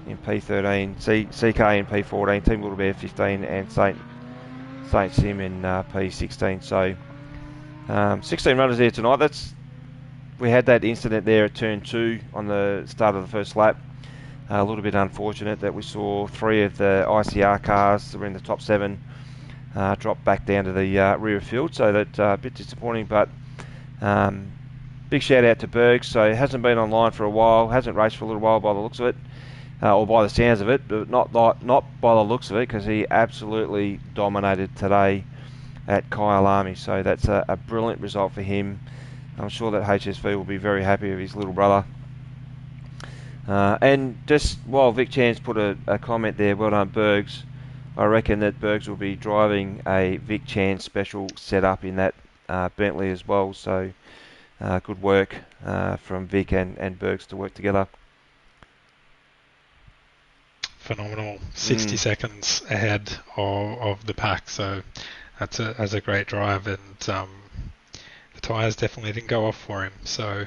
in P13, CK in P14, Team Little Bear 15 and Saint Sim in P16. So 16 runners there tonight. We had that incident there at turn 2 on the start of the first lap. A little bit unfortunate that we saw 3 of the ICR cars that were in the top 7 drop back down to the rear field, so that's a bit disappointing, but big shout out to Bergs. So he hasn't been online for a while, hasn't raced for a little while by the looks of it, or by the sounds of it, but not by the looks of it, because he absolutely dominated today at Kyalami. So that's a brilliant result for him. I'm sure that HSV will be very happy with his little brother. And just while Vic Chan's put a comment there, well done Bergs, I reckon that Bergs will be driving a Vic Chan special setup in that Bentley as well. So good work from Vic and Bergs to work together. Phenomenal. 60 seconds ahead of the pack, so that's a great drive, and the tyres definitely didn't go off for him. So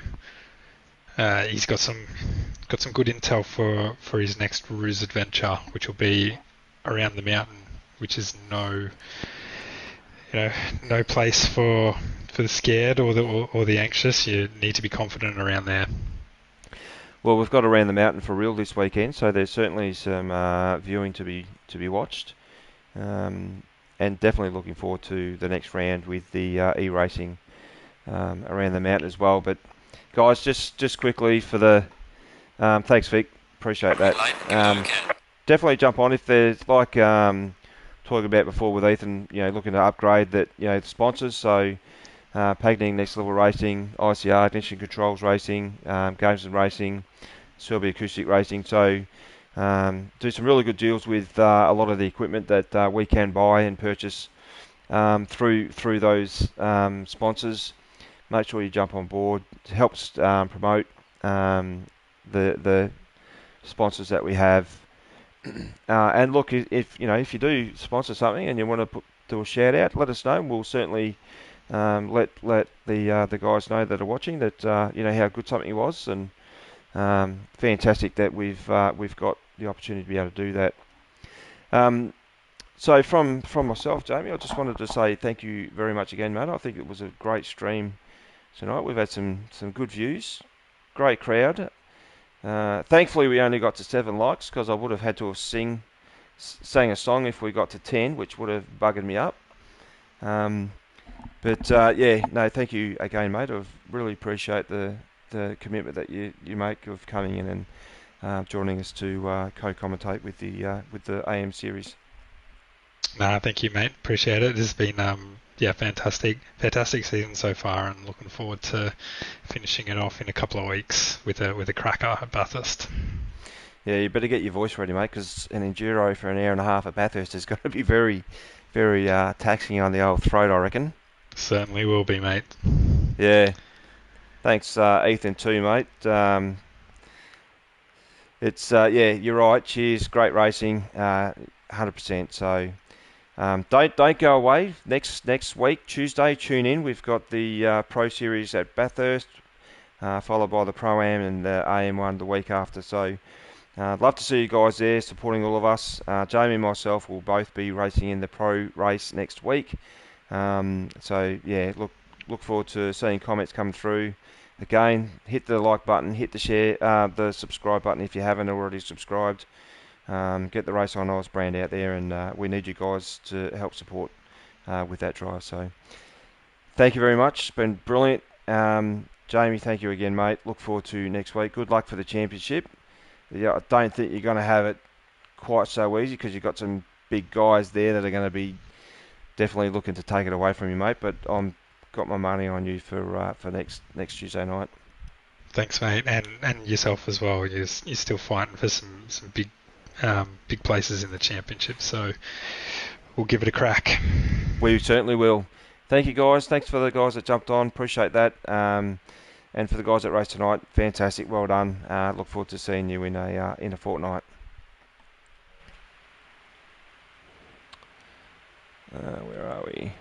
he's got some good intel for his next Rooz adventure, which will be around the mountain, which is no place for the scared or the anxious. You need to be confident around there. Well, we've got around the mountain for real this weekend, so there's certainly some viewing to be watched, and definitely looking forward to the next round with the e-racing around the mountain as well. But guys, just quickly for the thanks Vic, appreciate that. Definitely jump on if there's like talking about before with Ethan, looking to upgrade that, the sponsors. So Pagning Next Level Racing, ICR Ignition Controls Racing, Games and Racing, Selby Acoustic Racing. So do some really good deals with a lot of the equipment that we can buy and purchase through those sponsors. Make sure you jump on board. It helps promote the sponsors that we have. And look, if you do sponsor something and you want to do a shout out, let us know. We'll certainly let the guys know that are watching that how good something was, and fantastic that we've got the opportunity to be able to do that. So from myself, Jamie, I just wanted to say thank you very much again, mate. I think it was a great stream tonight. We've had some good views, great crowd. Thankfully, we only got to 7 likes, because I would have had to have sang a song if we got to 10, which would have buggered me up. Thank you again, mate. I really appreciate the commitment that you make of coming in and joining us to co-commentate with the AM series. Thank you, mate. Appreciate it. This has been fantastic season so far, and looking forward to finishing it off in a couple of weeks with a cracker at Bathurst. Yeah, you better get your voice ready, mate, because an enduro for an hour and a half at Bathurst is going to be very, very taxing on the old throat, I reckon. Certainly will be, mate. Yeah. Thanks, Ethan, too, mate. You're right. Cheers. Great racing. 100%. So don't go away. Next week, Tuesday, tune in. We've got the Pro Series at Bathurst, followed by the Pro-Am and the AM1 the week after. So I'd love to see you guys there supporting all of us. Jamie and myself will both be racing in the Pro race next week. Look forward to seeing comments come through. Again, hit the like button, hit the share, the subscribe button if you haven't already subscribed. Get the Race on Oz brand out there, and we need you guys to help support with that drive. So thank you very much. It's been brilliant. Jamie, thank you again, mate. Look forward to next week. Good luck for the championship. Yeah, I don't think you're going to have it quite so easy, because you've got some big guys there that are going to be definitely looking to take it away from you, mate. But I'm got my money on you for next Tuesday night. Thanks, mate, and yourself as well. You're still fighting for some big places in the championship, so we'll give it a crack. We certainly will. Thank you, guys. Thanks for the guys that jumped on. Appreciate that. And for the guys that raced tonight, fantastic. Well done. Look forward to seeing you in a fortnight. Where are we?